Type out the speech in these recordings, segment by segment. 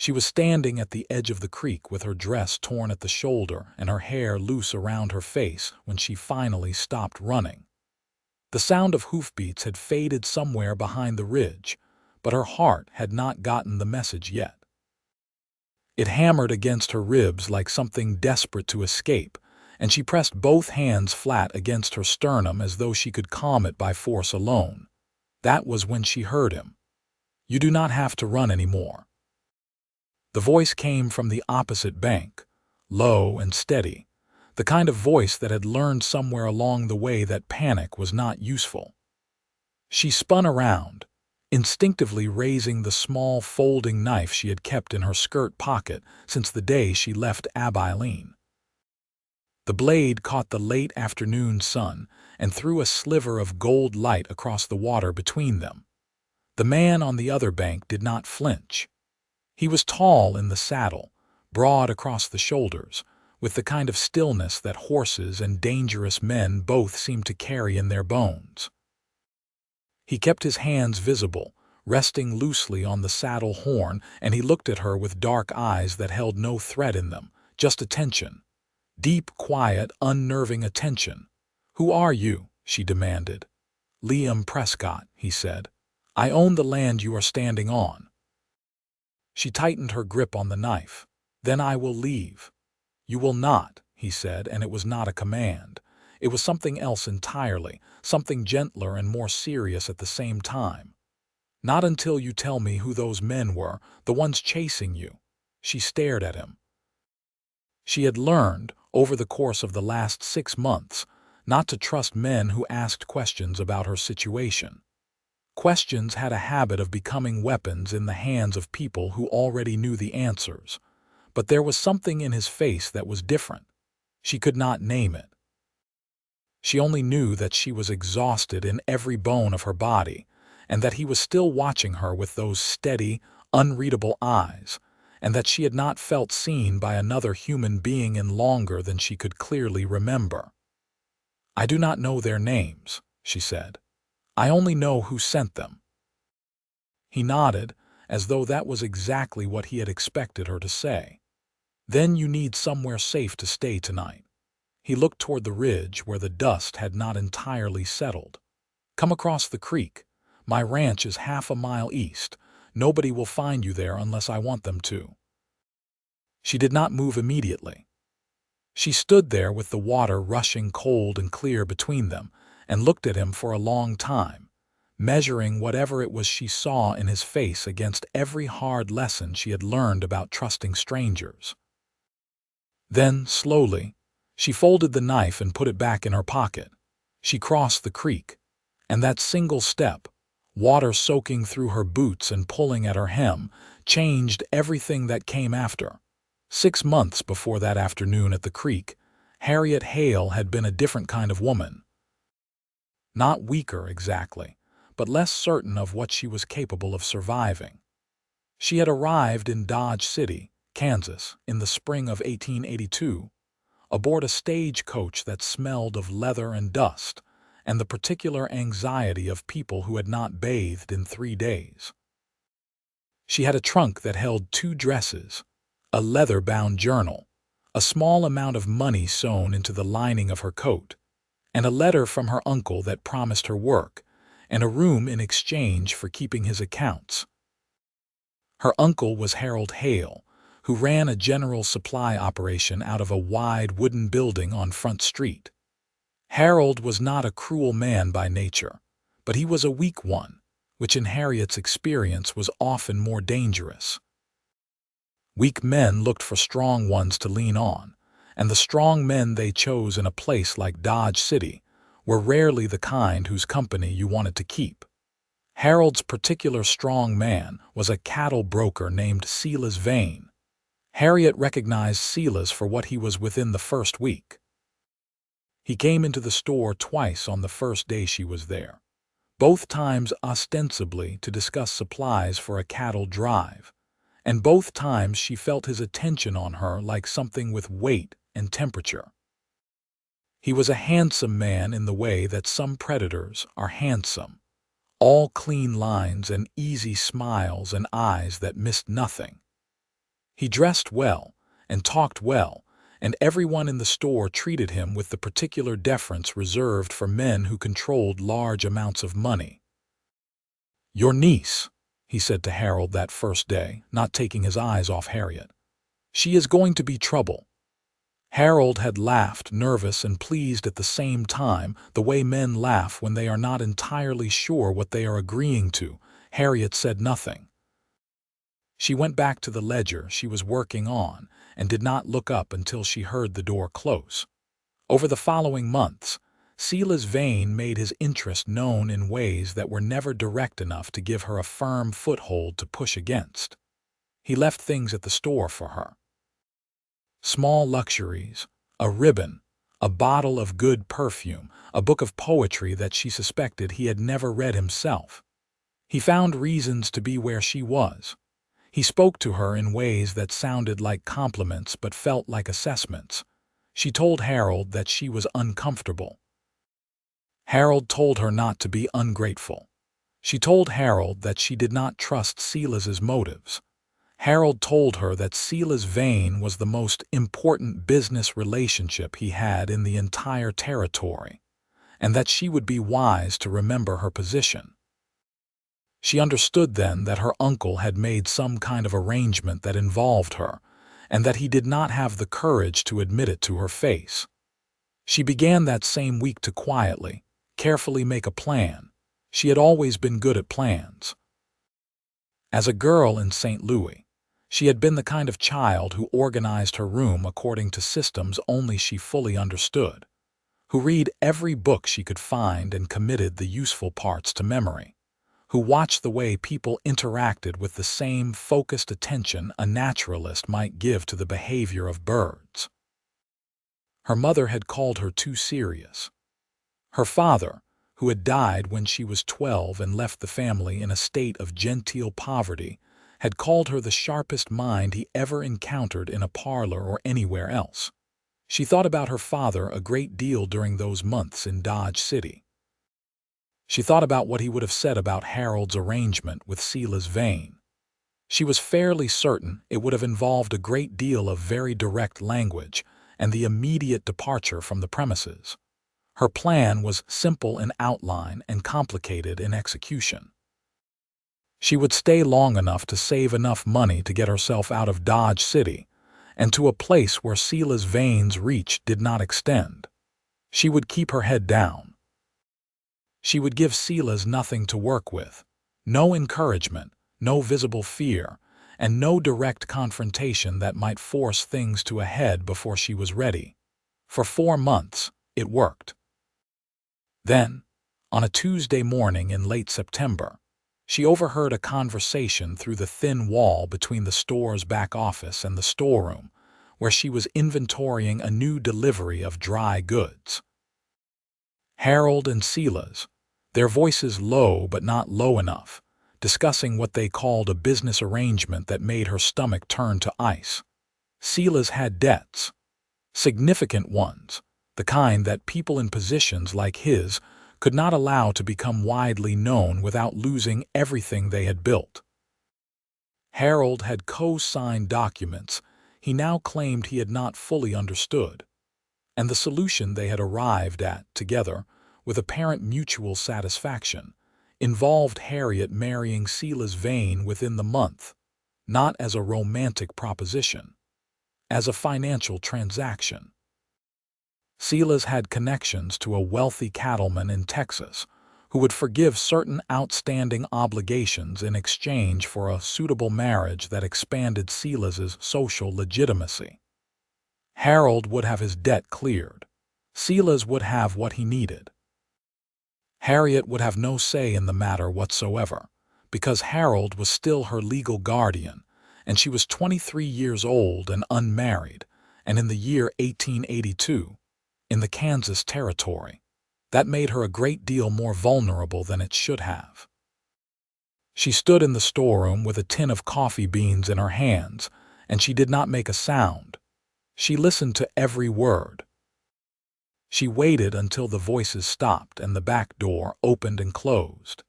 She was standing at the edge of the creek with her dress torn at the shoulder and her hair loose around her face when she finally stopped running. The sound of hoofbeats had faded somewhere behind the ridge, but her heart had not gotten the message yet. It hammered against her ribs like something desperate to escape, and she pressed both hands flat against her sternum as though she could calm it by force alone. That was when she heard him. "You do not have to run anymore." The voice came from the opposite bank, low and steady, the kind of voice that had learned somewhere along the way that panic was not useful. She spun around, instinctively raising the small folding knife she had kept in her skirt pocket since the day she left Abilene. The blade caught the late afternoon sun and threw a sliver of gold light across the water between them. The man on the other bank did not flinch. He was tall in the saddle, broad across the shoulders, with the kind of stillness that horses and dangerous men both seem to carry in their bones. He kept his hands visible, resting loosely on the saddle horn, and he looked at her with dark eyes that held no threat in them, just attention. Deep, quiet, unnerving attention. "Who are you?" she demanded. "Liam Prescott," he said. "I own the land you are standing on." She tightened her grip on the knife. "Then I will leave." "You will not," he said, and it was not a command. It was something else entirely, something gentler and more serious at the same time. "Not until you tell me who those men were, the ones chasing you." She stared at him. She had learned, over the course of the last 6 months, not to trust men who asked questions about her situation. Questions had a habit of becoming weapons in the hands of people who already knew the answers. But there was something in his face that was different. She could not name it. She only knew that she was exhausted in every bone of her body, and that he was still watching her with those steady, unreadable eyes, and that she had not felt seen by another human being in longer than she could clearly remember. "I do not know their names," she said. "I only know who sent them." He nodded, as though that was exactly what he had expected her to say. "Then you need somewhere safe to stay tonight." He looked toward the ridge where the dust had not entirely settled. "Come across the creek. My ranch is half a mile east. Nobody will find you there unless I want them to." She did not move immediately. She stood there with the water rushing cold and clear between them and looked at him for a long time, measuring whatever it was she saw in his face against every hard lesson she had learned about trusting strangers. Then, slowly, she folded the knife and put it back in her pocket. She crossed the creek, and that single step, water soaking through her boots and pulling at her hem, changed everything that came after. 6 months before that afternoon at the creek, Harriet Hale had been a different kind of woman. Not weaker exactly, but less certain of what she was capable of surviving. She had arrived in Dodge City, Kansas, in the spring of 1882, aboard a stagecoach that smelled of leather and dust, and the particular anxiety of people who had not bathed in 3 days. She had a trunk that held 2 dresses, a leather-bound journal, a small amount of money sewn into the lining of her coat, and a letter from her uncle that promised her work, and a room in exchange for keeping his accounts. Her uncle was Harold Hale, who ran a general supply operation out of a wide wooden building on Front Street. Harold was not a cruel man by nature, but he was a weak one, which in Harriet's experience was often more dangerous. Weak men looked for strong ones to lean on, and the strong men they chose in a place like Dodge City were rarely the kind whose company you wanted to keep. Harold's particular strong man was a cattle broker named Silas Vane. Harriet recognized Silas for what he was within the first week. He came into the store twice on the first day she was there, both times ostensibly to discuss supplies for a cattle drive, and both times she felt his attention on her like something with weight and temperature. He was a handsome man in the way that some predators are handsome, all clean lines and easy smiles and eyes that missed nothing. He dressed well and talked well, and everyone in the store treated him with the particular deference reserved for men who controlled large amounts of money. "Your niece," he said to Harold that first day, not taking his eyes off Harriet. "She is going to be trouble." Harold had laughed, nervous and pleased at the same time, the way men laugh when they are not entirely sure what they are agreeing to. Harriet said nothing. She went back to the ledger she was working on and did not look up until she heard the door close. Over the following months, Silas Vane made his interest known in ways that were never direct enough to give her a firm foothold to push against. He left things at the store for her. Small luxuries, a ribbon, a bottle of good perfume, a book of poetry that she suspected he had never read himself. He found reasons to be where she was. He spoke to her in ways that sounded like compliments but felt like assessments. She told Harold that she was uncomfortable. Harold told her not to be ungrateful. She told Harold that she did not trust Silas's motives. Harold told her that Silas Vane was the most important business relationship he had in the entire territory, and that she would be wise to remember her position. She understood then that her uncle had made some kind of arrangement that involved her, and that he did not have the courage to admit it to her face. She began that same week to quietly, carefully make a plan. She had always been good at plans. As a girl in St. Louis, she had been the kind of child who organized her room according to systems only she fully understood, who read every book she could find and committed the useful parts to memory, who watched the way people interacted with the same focused attention a naturalist might give to the behavior of birds. Her mother had called her too serious. Her father, who had died when she was 12 and left the family in a state of genteel poverty, had called her the sharpest mind he ever encountered in a parlor or anywhere else. She thought about her father a great deal during those months in Dodge City. She thought about what he would have said about Harold's arrangement with Silas Vane. She was fairly certain it would have involved a great deal of very direct language and the immediate departure from the premises. Her plan was simple in outline and complicated in execution. She would stay long enough to save enough money to get herself out of Dodge City and to a place where Silas Vane's reach did not extend. She would keep her head down. She would give Silas nothing to work with, no encouragement, no visible fear, and no direct confrontation that might force things to a head before she was ready. For 4 months, it worked. Then, on a Tuesday morning in late September, she overheard a conversation through the thin wall between the store's back office and the storeroom, where she was inventorying a new delivery of dry goods. Harold and Silas, their voices low but not low enough, discussing what they called a business arrangement that made her stomach turn to ice. Silas had debts, significant ones, the kind that people in positions like his could not allow to become widely known without losing everything they had built. Harold had co-signed documents he now claimed he had not fully understood, and the solution they had arrived at together, with apparent mutual satisfaction, involved Harriet marrying Silas Vane within the month, not as a romantic proposition, as a financial transaction. Silas had connections to a wealthy cattleman in Texas who would forgive certain outstanding obligations in exchange for a suitable marriage that expanded Silas's social legitimacy. Harold would have his debt cleared. Silas would have what he needed. Harriet would have no say in the matter whatsoever, because Harold was still her legal guardian, and she was 23 years old and unmarried, and in the year 1882, in the Kansas Territory. That made her a great deal more vulnerable than it should have. She stood in the storeroom with a tin of coffee beans in her hands, and she did not make a sound. She listened to every word. She waited until the voices stopped and the back door opened and closed,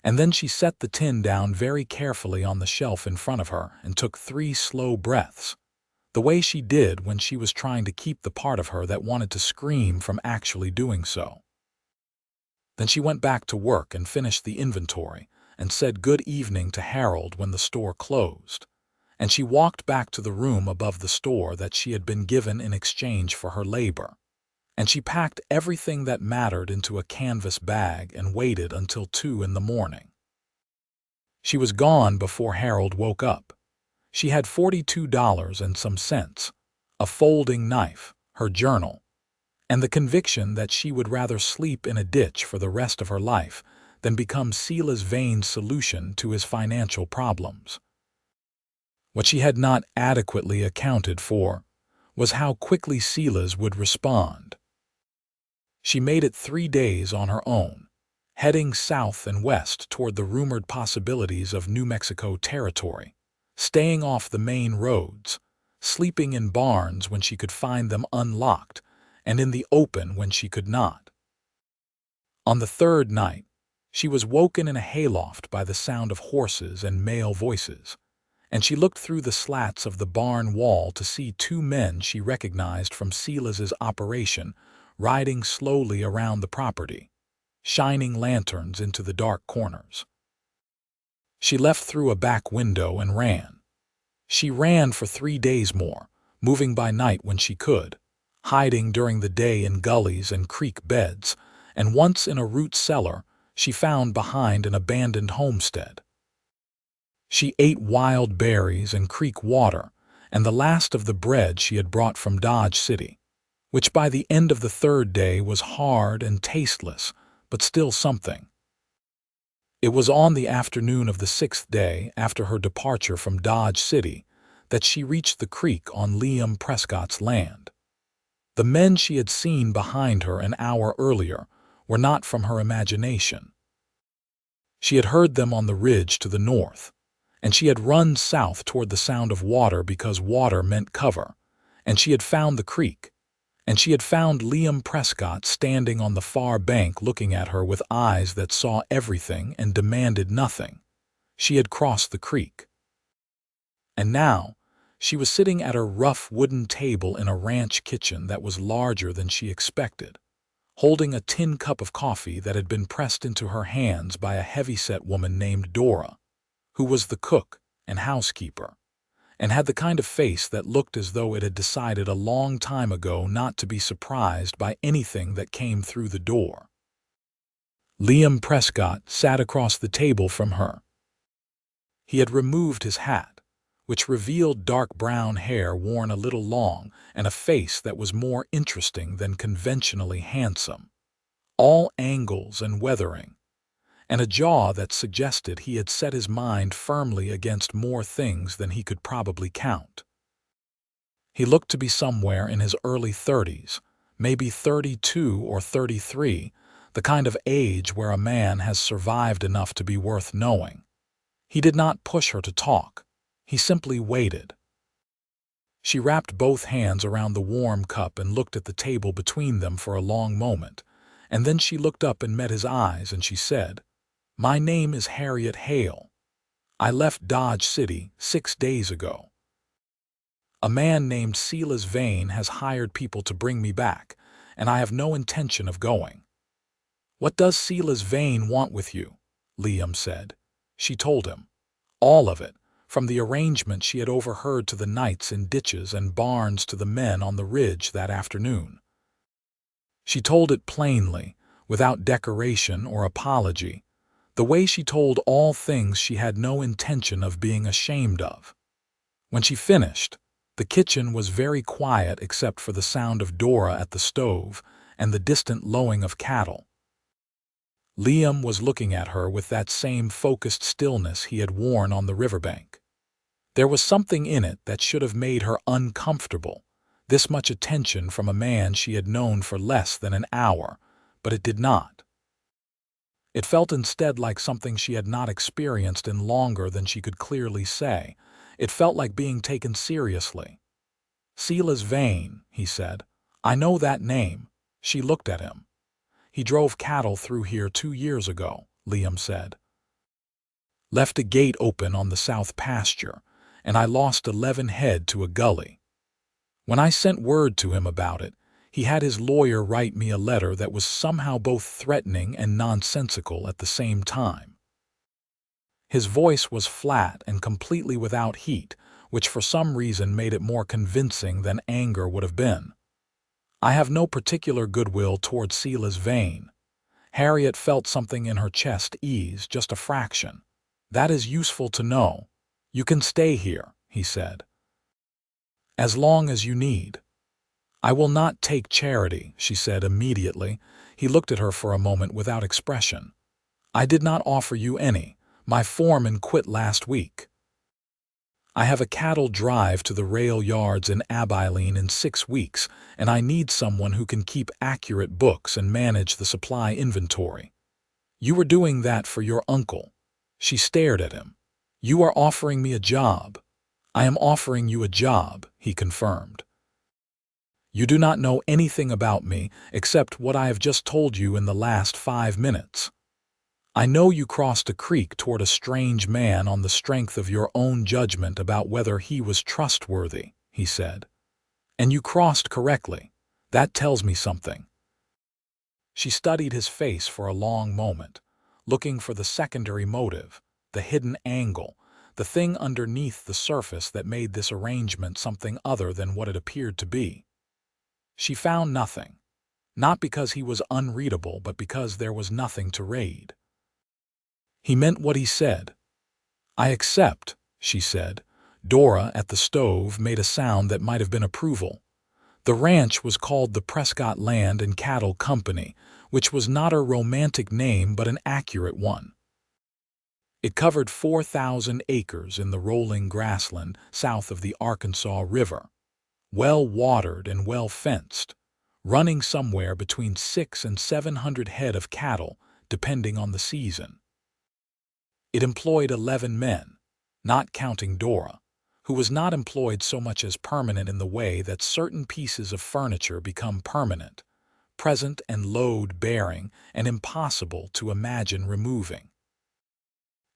And then she set the tin down very carefully on the shelf in front of her and took 3 slow breaths, the way she did when she was trying to keep the part of her that wanted to scream from actually doing so. Then she went back to work and finished the inventory and said good evening to Harold when the store closed, and she walked back to the room above the store that she had been given in exchange for her labor. And she packed everything that mattered into a canvas bag and waited until 2 in the morning. She was gone before Harold woke up. She had $42 and some cents, a folding knife, her journal, and the conviction that she would rather sleep in a ditch for the rest of her life than become Silas Vane's solution to his financial problems. What she had not adequately accounted for was how quickly Silas would respond. She made it 3 days on her own, heading south and west toward the rumored possibilities of New Mexico territory, staying off the main roads, sleeping in barns when she could find them unlocked, and in the open when she could not. On the 3rd night, she was woken in a hayloft by the sound of horses and male voices, and she looked through the slats of the barn wall to see 2 men she recognized from Silas's operation riding slowly around the property, shining lanterns into the dark corners. She left through a back window and ran. She ran for 3 days more, moving by night when she could, hiding during the day in gullies and creek beds, and once in a root cellar she found behind an abandoned homestead. She ate wild berries and creek water and the last of the bread she had brought from Dodge City, which by the end of the 3rd day was hard and tasteless, but still something. It was on the afternoon of the 6th day after her departure from Dodge City that she reached the creek on Liam Prescott's land. The men she had seen behind her an hour earlier were not from her imagination. She had heard them on the ridge to the north, and she had run south toward the sound of water because water meant cover, and she had found the creek, and she had found Liam Prescott standing on the far bank looking at her with eyes that saw everything and demanded nothing. She had crossed the creek. And now, she was sitting at her rough wooden table in a ranch kitchen that was larger than she expected, holding a tin cup of coffee that had been pressed into her hands by a heavy-set woman named Dora, who was the cook and housekeeper, and had the kind of face that looked as though it had decided a long time ago not to be surprised by anything that came through the door. Liam Prescott sat across the table from her. He had removed his hat, which revealed dark brown hair worn a little long and a face that was more interesting than conventionally handsome, all angles and weathering, and a jaw that suggested he had set his mind firmly against more things than he could probably count. He looked to be somewhere in his early 30s, maybe 32 or 33, the kind of age where a man has survived enough to be worth knowing. He did not push her to talk. He simply waited. She wrapped both hands around the warm cup and looked at the table between them for a long moment, and then she looked up and met his eyes and she said, "My name is Harriet Hale. I left Dodge City 6 days ago. A man named Silas Vane has hired people to bring me back, and I have no intention of going." "What does Silas Vane want with you?" Liam said. She told him. All of it, from the arrangement she had overheard to the nights in ditches and barns to the men on the ridge that afternoon. She told it plainly, without decoration or apology, the way she told all things she had no intention of being ashamed of. When she finished, the kitchen was very quiet except for the sound of Dora at the stove and the distant lowing of cattle. Liam was looking at her with that same focused stillness he had worn on the riverbank. There was something in it that should have made her uncomfortable, this much attention from a man she had known for less than an hour, but it did not. It felt instead like something she had not experienced in longer than she could clearly say. It felt like being taken seriously. "Silas Vane," he said. "I know that name." She looked at him. "He drove cattle through here 2 years ago," Liam said. left a gate open on the south pasture, and I lost 11 head to a gully. When I sent word to him about it, he had his lawyer write me a letter that was somehow both threatening and nonsensical at the same time. His voice was flat and completely without heat, which for some reason made it more convincing than anger would have been. I have no particular goodwill toward Sela's vein. Harriet felt something in her chest ease just a fraction. That is useful to know. You can stay here, he said. As long as you need. I will not take charity, she said immediately. He looked at her for a moment without expression. I did not offer you any. My foreman quit last week. I have a cattle drive to the rail yards in Abilene in 6 weeks, and I need someone who can keep accurate books and manage the supply inventory. You were doing that for your uncle. She stared at him. You are offering me a job. I am offering you a job, he confirmed. You do not know anything about me except what I have just told you in the last 5 minutes. I know you crossed a creek toward a strange man on the strength of your own judgment about whether he was trustworthy, he said. And you crossed correctly. That tells me something. She studied his face for a long moment, looking for the secondary motive, the hidden angle, the thing underneath the surface that made this arrangement something other than what it appeared to be. She found nothing, not because he was unreadable, but because there was nothing to read. He meant what he said. I accept, she said. Dora at the stove made a sound that might have been approval. The ranch was called the Prescott Land and Cattle Company, which was not a romantic name but an accurate one. It covered 4,000 acres in the rolling grassland south of the Arkansas River, well watered and well fenced, running somewhere between 600 and 700 head of cattle, depending on the season. It employed 11 men, not counting Dora, who was not employed so much as permanent in the way that certain pieces of furniture become permanent, present and load-bearing, and impossible to imagine removing.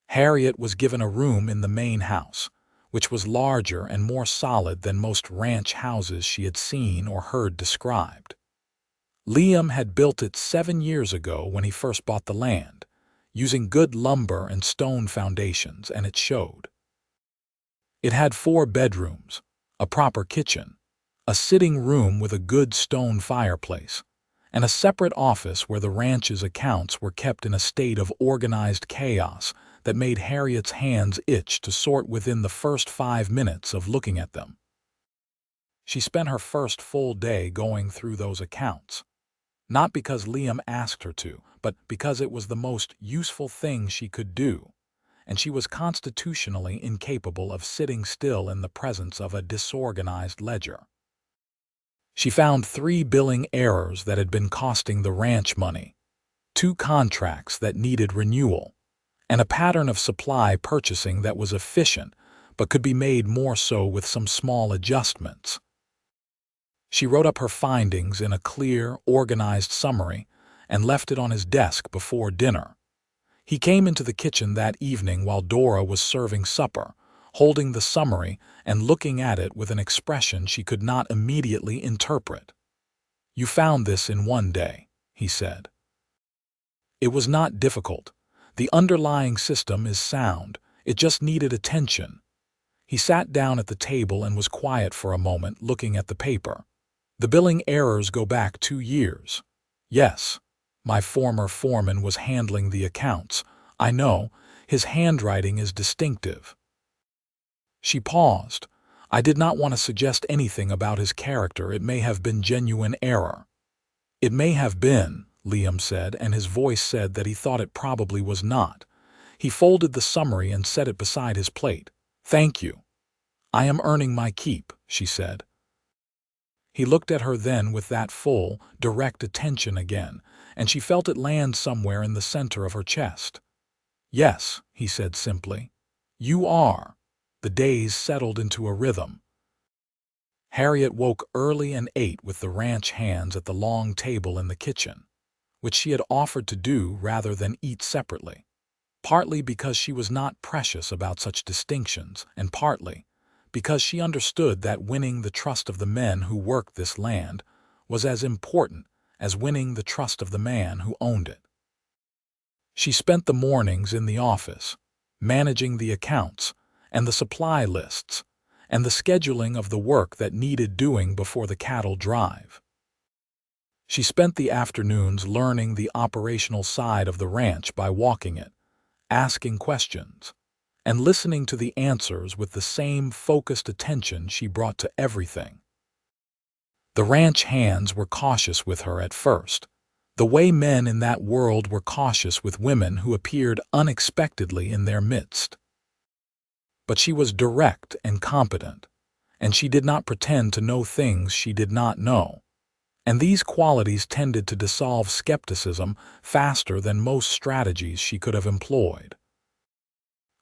Harriet was given a room in the main house, which was larger and more solid than most ranch houses she had seen or heard described. Liam had built it 7 years ago when he first bought the land, using good lumber and stone foundations, and it showed. It had 4 bedrooms, a proper kitchen, a sitting room with a good stone fireplace, and a separate office where the ranch's accounts were kept in a state of organized chaos that made Harriet's hands itch to sort within the first 5 minutes of looking at them. She spent her first full day going through those accounts, not because Liam asked her to, but because it was the most useful thing she could do, and she was constitutionally incapable of sitting still in the presence of a disorganized ledger. She found 3 billing errors that had been costing the ranch money, 2 contracts that needed renewal, and a pattern of supply purchasing that was efficient but could be made more so with some small adjustments. She wrote up her findings in a clear, organized summary and left it on his desk before dinner. He came into the kitchen that evening while Dora was serving supper, holding the summary and looking at it with an expression she could not immediately interpret. "You found this in 1 day," he said. "It was not difficult. The underlying system is sound. It just needed attention." He sat down at the table and was quiet for a moment, looking at the paper. "The billing errors go back 2 years. Yes, my former foreman was handling the accounts. I know, his handwriting is distinctive." She paused. "I did not want to suggest anything about his character. It may have been genuine error." "It may have been," Liam said, and his voice said that he thought it probably was not. He folded the summary and set it beside his plate. "Thank you. I am earning my keep," she said. He looked at her then with that full, direct attention again, and she felt it land somewhere in the center of her chest. "Yes," he said simply. "You are." The days settled into a rhythm. Harriet woke early and ate with the ranch hands at the long table in the kitchen, which she had offered to do rather than eat separately. partly because she was not precious about such distinctions, and partly because she understood that winning the trust of the men who worked this land was as important as winning the trust of the man who owned it. She spent the mornings in the office, managing the accounts and the supply lists, and the scheduling of the work that needed doing before the cattle drive. She spent the afternoons learning the operational side of the ranch by walking it, asking questions, and listening to the answers with the same focused attention she brought to everything. The ranch hands were cautious with her at first, the way men in that world were cautious with women who appeared unexpectedly in their midst. But she was direct and competent, and she did not pretend to know things she did not know, and these qualities tended to dissolve skepticism faster than most strategies she could have employed.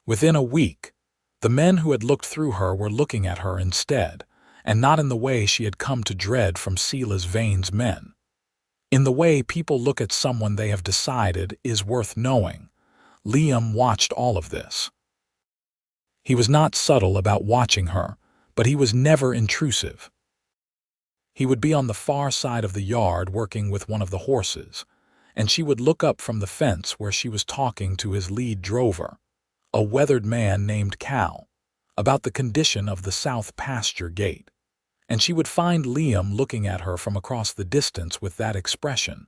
Within a week, the men who had looked through her were looking at her instead, and not in the way she had come to dread from Sela's Vane's men. In the way people look at someone they have decided is worth knowing. Liam watched all of this. He was not subtle about watching her, but he was never intrusive. He would be on the far side of the yard working with one of the horses, and she would look up from the fence where she was talking to his lead drover, a weathered man named Cal, about the condition of the south pasture gate, and she would find Liam looking at her from across the distance with that expression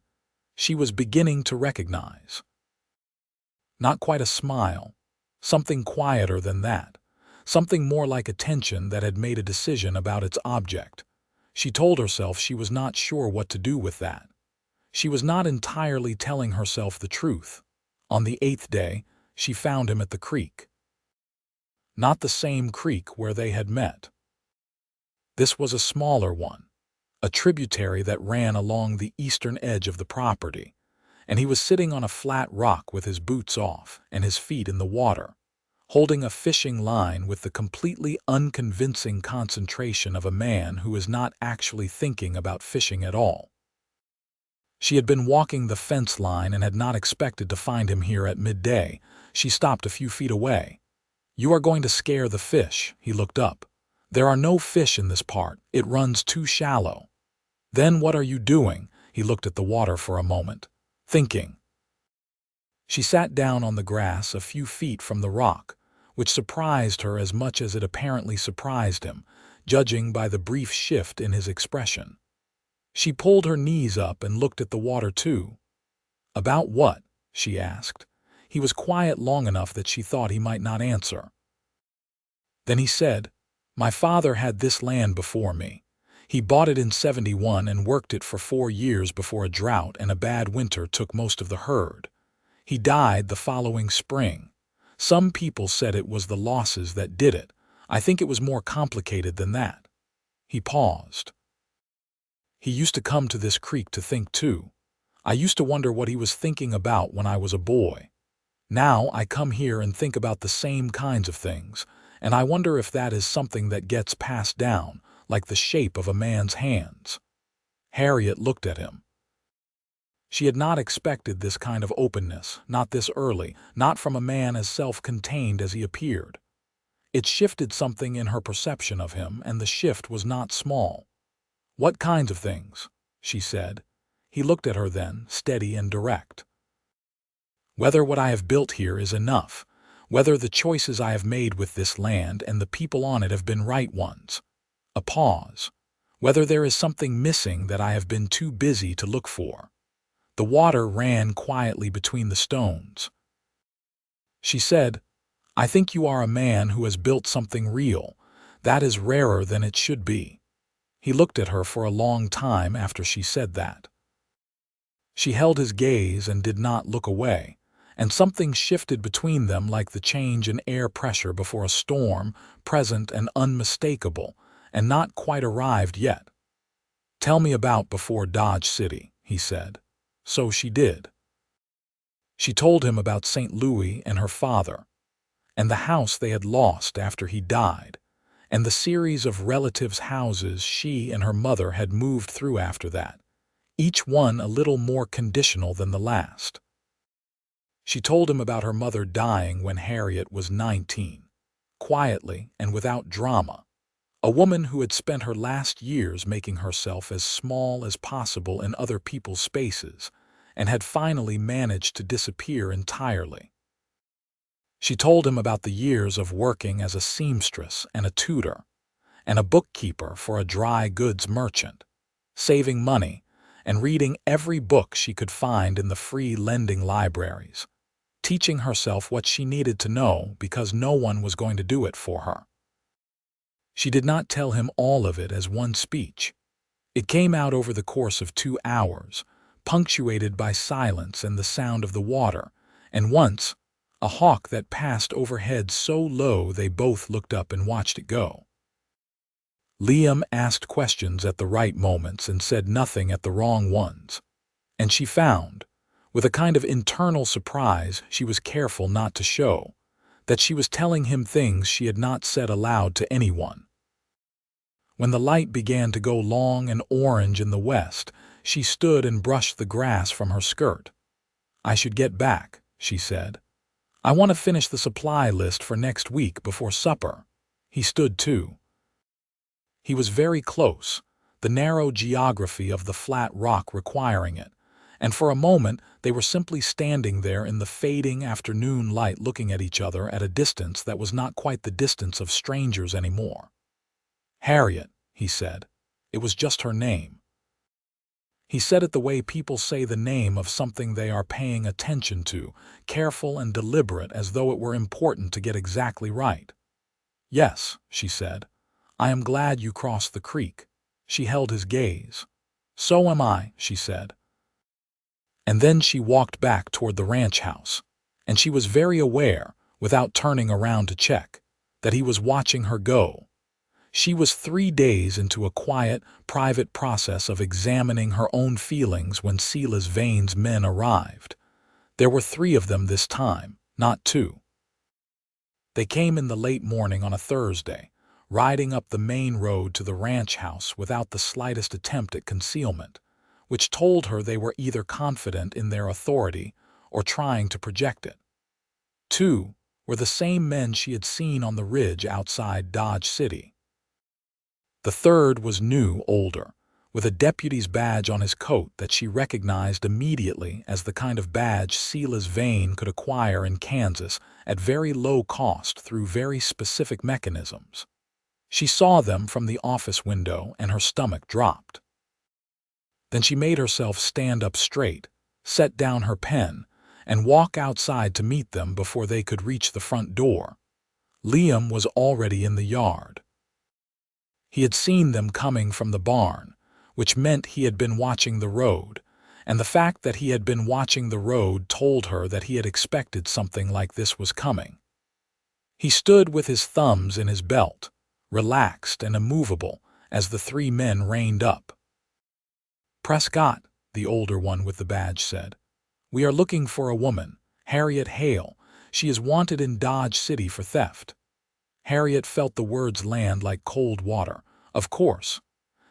she was beginning to recognize. Not quite a smile, something quieter than that, something more like attention that had made a decision about its object. She told herself she was not sure what to do with that. She was not entirely telling herself the truth. On the 8th day, she found him at the creek. Not the same creek where they had met. This was a smaller one, a tributary that ran along the eastern edge of the property, and he was sitting on a flat rock with his boots off and his feet in the water, holding a fishing line with the completely unconvincing concentration of a man who is not actually thinking about fishing at all. She had been walking the fence line and had not expected to find him here at midday. She stopped a few feet away. "You are going to scare the fish." He looked up. "There are no fish in this part. It runs too shallow." "Then what are you doing?" He looked at the water for a moment, thinking. She sat down on the grass a few feet from the rock, which surprised her as much as it apparently surprised him, judging by the brief shift in his expression. She pulled her knees up and looked at the water too. "About what?" she asked. He was quiet long enough that she thought he might not answer. Then he said, "My father had this land before me. He bought it in '71 and worked it for 4 years before a drought and a bad winter took most of the herd. He died the following spring. Some people said it was the losses that did it. I think it was more complicated than that." He paused. "He used to come to this creek to think too. I used to wonder what he was thinking about when I was a boy. Now I come here and think about the same kinds of things, and I wonder if that is something that gets passed down, like the shape of a man's hands." Harriet looked at him. She had not expected this kind of openness, not this early, not from a man as self-contained as he appeared. It shifted something in her perception of him, and the shift was not small. "What kinds of things?" she said. He looked at her then, steady and direct. "Whether what I have built here is enough, whether the choices I have made with this land and the people on it have been right ones." A pause. "Whether there is something missing that I have been too busy to look for." The water ran quietly between the stones. She said, "I think you are a man who has built something real. That is rarer than it should be." He looked at her for a long time after she said that. She held his gaze and did not look away, and something shifted between them like the change in air pressure before a storm, present and unmistakable, and not quite arrived yet. "Tell me about before Dodge City," he said. So she did. She told him about St. Louis and her father, and the house they had lost after he died, and the series of relatives' houses she and her mother had moved through after that, each one a little more conditional than the last. She told him about her mother dying when Harriet was 19, quietly and without drama. A woman who had spent her last years making herself as small as possible in other people's spaces and had finally managed to disappear entirely. She told him about the years of working as a seamstress and a tutor, and a bookkeeper for a dry goods merchant, saving money and reading every book she could find in the free lending libraries, teaching herself what she needed to know because no one was going to do it for her. She did not tell him all of it as one speech. It came out over the course of 2 hours, punctuated by silence and the sound of the water, and once, a hawk that passed overhead so low they both looked up and watched it go. Liam asked questions at the right moments and said nothing at the wrong ones, and she found, with a kind of internal surprise she was careful not to show, that she was telling him things she had not said aloud to anyone. When the light began to go long and orange in the west, she stood and brushed the grass from her skirt. "I should get back," she said. "I want to finish the supply list for next week before supper." He stood too. He was very close, the narrow geography of the flat rock requiring it, and for a moment they were simply standing there in the fading afternoon light looking at each other at a distance that was not quite the distance of strangers anymore. "Harriet," he said. It was just her name. He said it the way people say the name of something they are paying attention to, careful and deliberate as though it were important to get exactly right. "Yes," she said. "I am glad you crossed the creek." She held his gaze. "So am I," she said. And then she walked back toward the ranch house, and she was very aware, without turning around to check, that he was watching her go. She was 3 days into a quiet, private process of examining her own feelings when Steely's Vane's men arrived. There were 3 of them this time, not 2. They came in the late morning on a Thursday, riding up the main road to the ranch house without the slightest attempt at concealment, which told her they were either confident in their authority or trying to project it. 2 were the same men she had seen on the ridge outside Dodge City. The third was new, older, with a deputy's badge on his coat that she recognized immediately as the kind of badge Steely's Vane could acquire in Kansas at very low cost through very specific mechanisms. She saw them from the office window and her stomach dropped. Then she made herself stand up straight, set down her pen, and walk outside to meet them before they could reach the front door. Liam was already in the yard. He had seen them coming from the barn, which meant he had been watching the road, and the fact that he had been watching the road told her that he had expected something like this was coming. He stood with his thumbs in his belt, relaxed and immovable, as the 3 men reined up. "Prescott," the older one with the badge said. "We are looking for a woman, Harriet Hale. She is wanted in Dodge City for theft." Harriet felt the words land like cold water. Of course.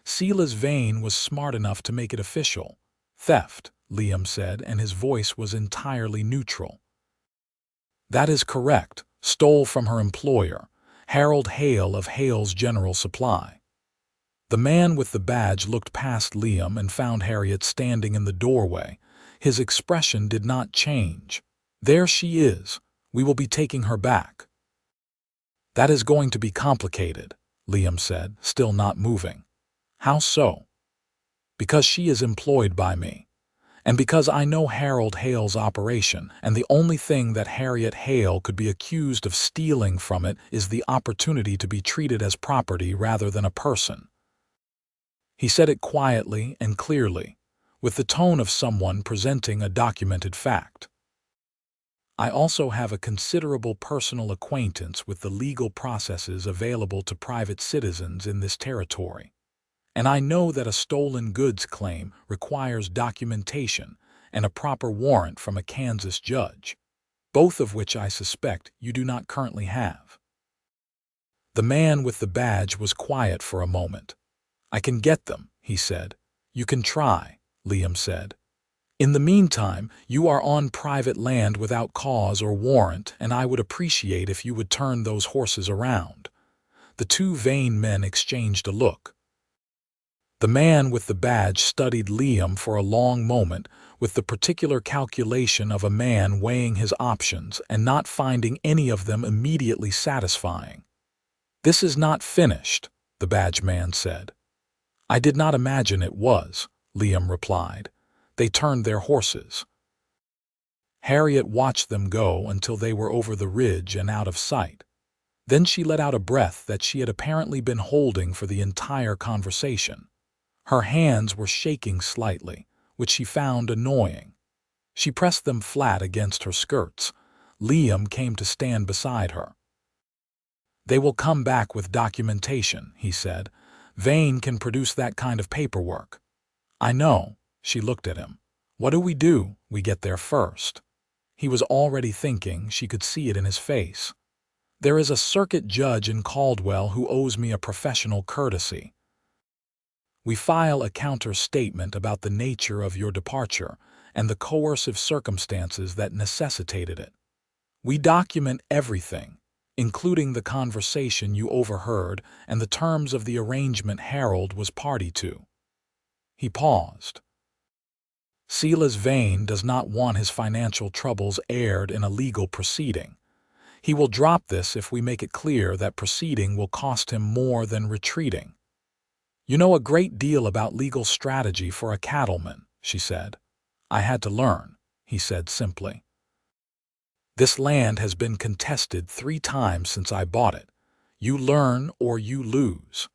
Steely's Vane was smart enough to make it official. "Theft," Liam said, and his voice was entirely neutral. "That is correct. Stole from her employer, Harold Hale of Hale's General Supply." The man with the badge looked past Liam and found Harriet standing in the doorway. His expression did not change. "There she is. We will be taking her back." "That is going to be complicated," Liam said, still not moving. "How so?" "Because she is employed by me, and because I know Harold Hale's operation, and the only thing that Harriet Hale could be accused of stealing from it is the opportunity to be treated as property rather than a person." He said it quietly and clearly, with the tone of someone presenting a documented fact. "I also have a considerable personal acquaintance with the legal processes available to private citizens in this territory, and I know that a stolen goods claim requires documentation and a proper warrant from a Kansas judge, both of which I suspect you do not currently have." The man with the badge was quiet for a moment. "I can get them," he said. "You can try," Liam said. In the meantime, you are on private land without cause or warrant, and I would appreciate if you would turn those horses around." The two vain men exchanged a look. The man with the badge studied Liam for a long moment, with the particular calculation of a man weighing his options and not finding any of them immediately satisfying. "This is not finished," the badge man said. "I did not imagine it was," Liam replied. They turned their horses. Harriet watched them go until they were over the ridge and out of sight. Then she let out a breath that she had apparently been holding for the entire conversation. Her hands were shaking slightly, which she found annoying. She pressed them flat against her skirts. Liam came to stand beside her. "They will come back with documentation," he said. "Vane can produce that kind of paperwork." "I know." She looked at him. "What do? We get there first." He was already thinking, she could see it in his face. "There is a circuit judge in Caldwell who owes me a professional courtesy. We file a counter-statement about the nature of your departure and the coercive circumstances that necessitated it. We document everything, including the conversation you overheard and the terms of the arrangement Harold was party to." He paused. "Silas Vane does not want his financial troubles aired in a legal proceeding. He will drop this if we make it clear that proceeding will cost him more than retreating." "You know a great deal about legal strategy for a cattleman," she said. "I had to learn," he said simply. "This land has been contested 3 times since I bought it. You learn or you lose."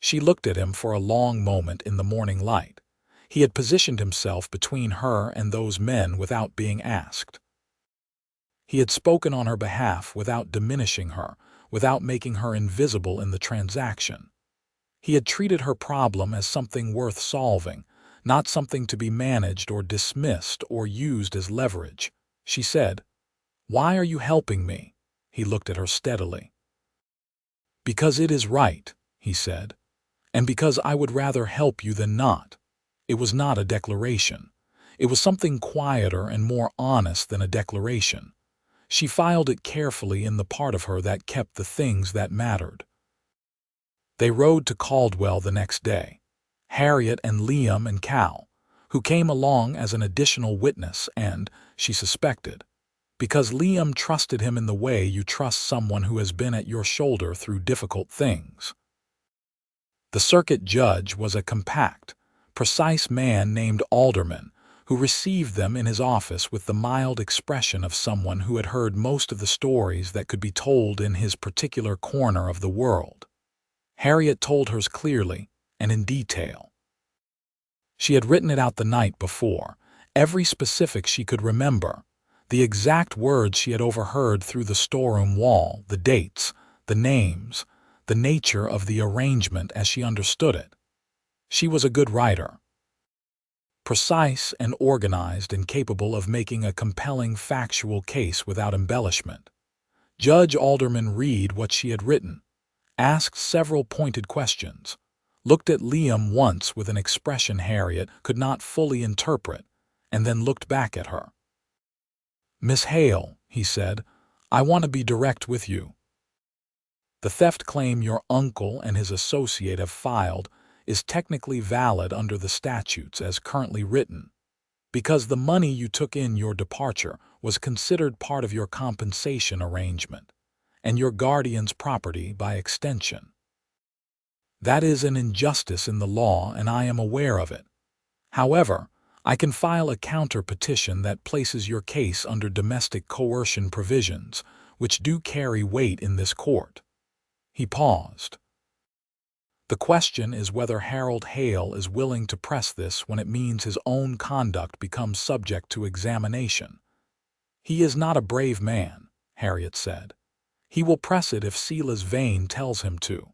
She looked at him for a long moment in the morning light. He had positioned himself between her and those men without being asked. He had spoken on her behalf without diminishing her, without making her invisible in the transaction. He had treated her problem as something worth solving, not something to be managed or dismissed or used as leverage. She said, "Why are you helping me?" He looked at her steadily. "Because it is right," he said, "and because I would rather help you than not." It was not a declaration. It was something quieter and more honest than a declaration. She filed it carefully in the part of her that kept the things that mattered. They rode to Caldwell the next day. Harriet and Liam and Cal, who came along as an additional witness and, she suspected, because Liam trusted him in the way you trust someone who has been at your shoulder through difficult things. The circuit judge was a compact, precise man named Alderman, who received them in his office with the mild expression of someone who had heard most of the stories that could be told in his particular corner of the world. Harriet told hers clearly and in detail. She had written it out the night before, every specific she could remember, the exact words she had overheard through the storeroom wall, the dates, the names, the nature of the arrangement as she understood it. She was a good writer. Precise and organized and capable of making a compelling factual case without embellishment. Judge Alderman read what she had written, asked several pointed questions, looked at Liam once with an expression Harriet could not fully interpret, and then looked back at her. "Miss Hale," he said, "I want to be direct with you. The theft claim your uncle and his associate have filed is technically valid under the statutes as currently written, because the money you took in your departure was considered part of your compensation arrangement, and your guardian's property by extension. That is an injustice in the law, and I am aware of it. However, I can file a counter-petition that places your case under domestic coercion provisions, which do carry weight in this court." He paused. "The question is whether Harold Hale is willing to press this when it means his own conduct becomes subject to examination." "He is not a brave man," Harriet said. "He will press it if Silas Vane tells him to."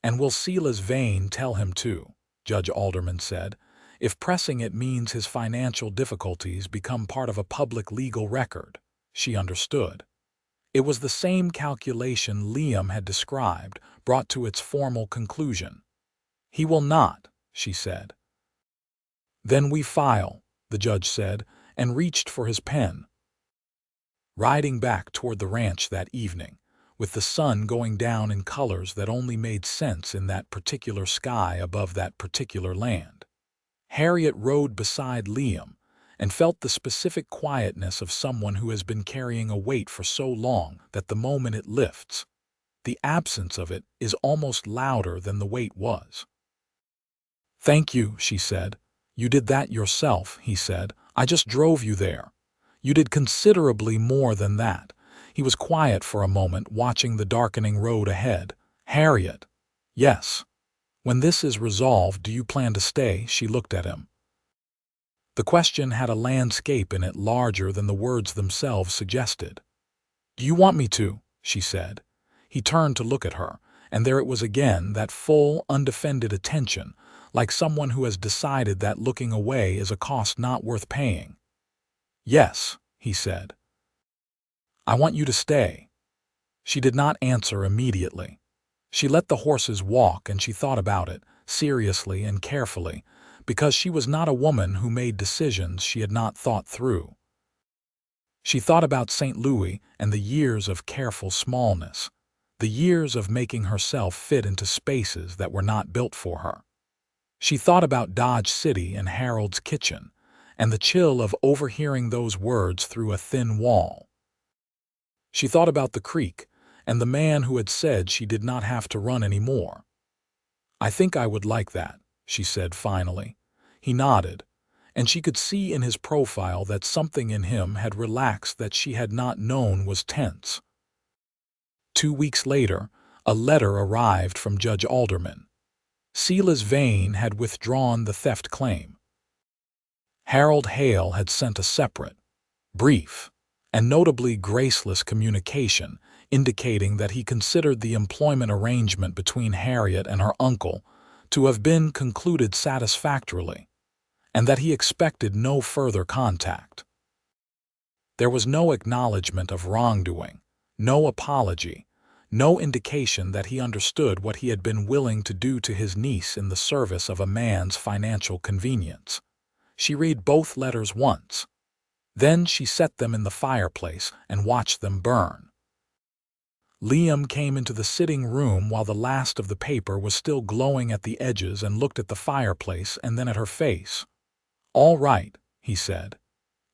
"And will Silas Vane tell him to?" Judge Alderman said, "if pressing it means his financial difficulties become part of a public legal record." She understood. It was the same calculation Liam had described, brought to its formal conclusion. "He will not," she said. "Then we file," the judge said, and reached for his pen. Riding back toward the ranch that evening, with the sun going down in colors that only made sense in that particular sky above that particular land, Harriet rode beside Liam and felt the specific quietness of someone who has been carrying a weight for so long that the moment it lifts, the absence of it is almost louder than the weight was. "Thank you," she said. "You did that yourself," he said. "I just drove you there." "You did considerably more than that." He was quiet for a moment, watching the darkening road ahead. "Harriet." "Yes." "When this is resolved, do you plan to stay?" She looked at him. The question had a landscape in it larger than the words themselves suggested. "Do you want me to?" she said. He turned to look at her, and there it was again, that full, undefended attention, like someone who has decided that looking away is a cost not worth paying. "Yes," he said. "I want you to stay." She did not answer immediately. She let the horses walk, and she thought about it, seriously and carefully, because she was not a woman who made decisions she had not thought through. She thought about St. Louis and the years of careful smallness, the years of making herself fit into spaces that were not built for her. She thought about Dodge City and Harold's kitchen, and the chill of overhearing those words through a thin wall. She thought about the creek, and the man who had said she did not have to run anymore. "I think I would like that," she said finally. He nodded, and she could see in his profile that something in him had relaxed that she had not known was tense. 2 weeks later, a letter arrived from Judge Alderman. Sela's Vane had withdrawn the theft claim. Harold Hale had sent a separate, brief, and notably graceless communication indicating that he considered the employment arrangement between Harriet and her uncle to have been concluded satisfactorily, and that he expected no further contact. There was no acknowledgement of wrongdoing, no apology, no indication that he understood what he had been willing to do to his niece in the service of a man's financial convenience. She read both letters once. Then she set them in the fireplace and watched them burn. Liam came into the sitting room while the last of the paper was still glowing at the edges and looked at the fireplace and then at her face. "All right," he said.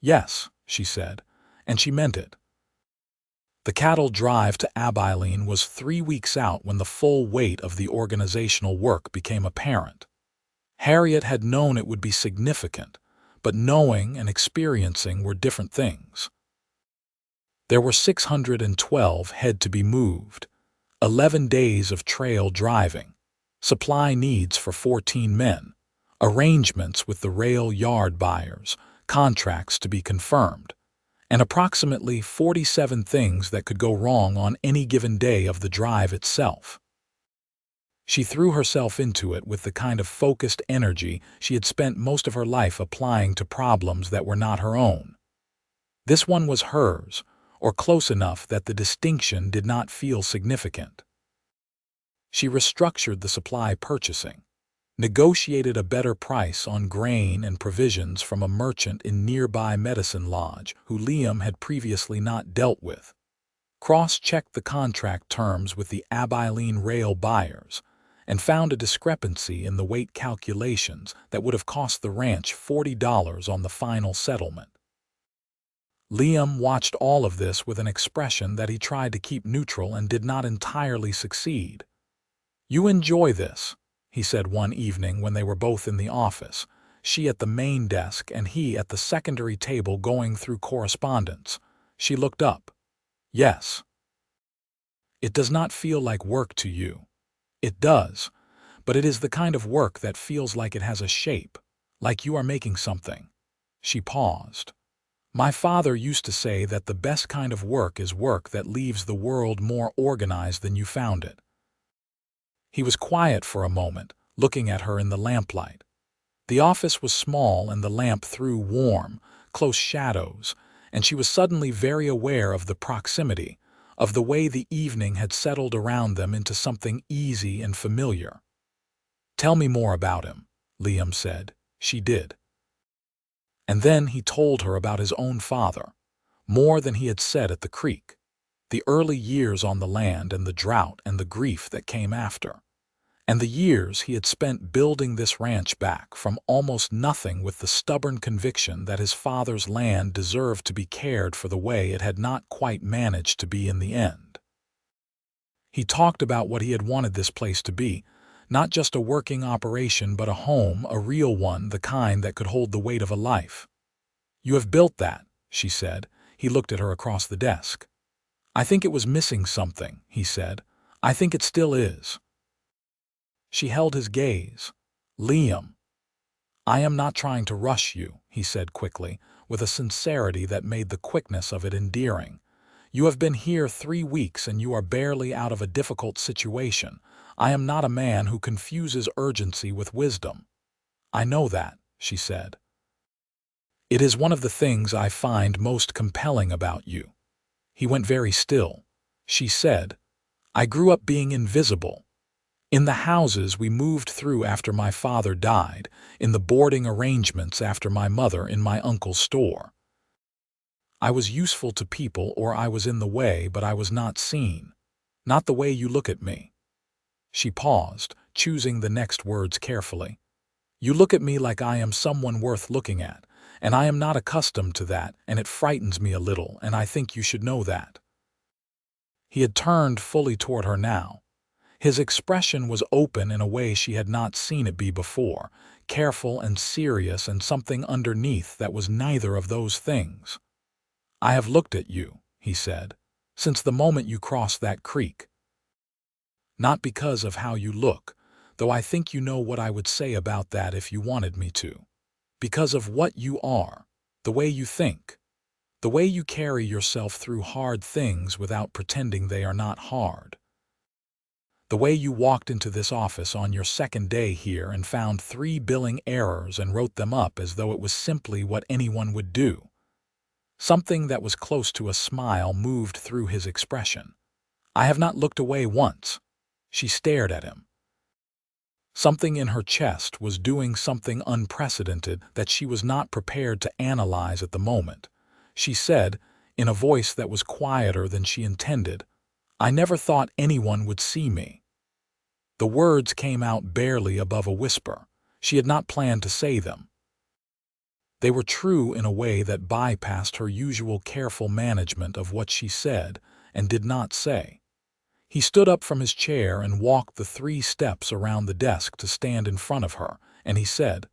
"Yes," she said, and she meant it. The cattle drive to Abilene was 3 weeks out when the full weight of the organizational work became apparent. Harriet had known it would be significant, but knowing and experiencing were different things. There were 612 head to be moved, 11 days of trail driving, supply needs for 14 men, arrangements with the rail yard buyers, contracts to be confirmed, and approximately 47 things that could go wrong on any given day of the drive itself. She threw herself into it with the kind of focused energy she had spent most of her life applying to problems that were not her own. This one was hers, or close enough that the distinction did not feel significant. She restructured the supply purchasing, negotiated a better price on grain and provisions from a merchant in nearby Medicine Lodge who Liam had previously not dealt with, cross-checked the contract terms with the Abilene rail buyers, and found a discrepancy in the weight calculations that would have cost the ranch $40 on the final settlement. Liam watched all of this with an expression that he tried to keep neutral and did not entirely succeed. "You enjoy this," he said one evening when they were both in the office, she at the main desk and he at the secondary table going through correspondence. She looked up. "Yes." "It does not feel like work to you." "It does, but it is the kind of work that feels like it has a shape, like you are making something." She paused. "My father used to say that the best kind of work is work that leaves the world more organized than you found it." He was quiet for a moment, looking at her in the lamplight. The office was small and the lamp threw warm, close shadows, and she was suddenly very aware of the proximity, of the way the evening had settled around them into something easy and familiar. "Tell me more about him," Liam said. She did. And then he told her about his own father, more than he had said at the creek, the early years on the land and the drought and the grief that came after, and the years he had spent building this ranch back from almost nothing with the stubborn conviction that his father's land deserved to be cared for the way it had not quite managed to be in the end. He talked about what he had wanted this place to be, not just a working operation but a home, a real one, the kind that could hold the weight of a life. "You have built that," she said. He looked at her across the desk. "I think it was missing something," he said. "I think it still is." She held his gaze. "Liam, I am not trying to rush you," he said quickly, with a sincerity that made the quickness of it endearing. "You have been here 3 weeks and you are barely out of a difficult situation. I am not a man who confuses urgency with wisdom." "I know that," she said. "It is one of the things I find most compelling about you." He went very still. She said, "I grew up being invisible. In the houses we moved through after my father died, in the boarding arrangements after my mother in my uncle's store. I was useful to people or I was in the way, but I was not seen. Not the way you look at me." She paused, choosing the next words carefully. "You look at me like I am someone worth looking at, and I am not accustomed to that, and it frightens me a little, and I think you should know that." He had turned fully toward her now. His expression was open in a way she had not seen it be before, careful and serious, and something underneath that was neither of those things. "I have looked at you," he said, "since the moment you crossed that creek. Not because of how you look, though I think you know what I would say about that if you wanted me to. Because of what you are, the way you think, the way you carry yourself through hard things without pretending they are not hard. The way you walked into this office on your second day here and found 3 billing errors and wrote them up as though it was simply what anyone would do." Something that was close to a smile moved through his expression. "I have not looked away once." She stared at him. Something in her chest was doing something unprecedented that she was not prepared to analyze at the moment. She said, in a voice that was quieter than she intended, "I never thought anyone would see me." The words came out barely above a whisper. She had not planned to say them. They were true in a way that bypassed her usual careful management of what she said and did not say. He stood up from his chair and walked the 3 steps around the desk to stand in front of her, and he said,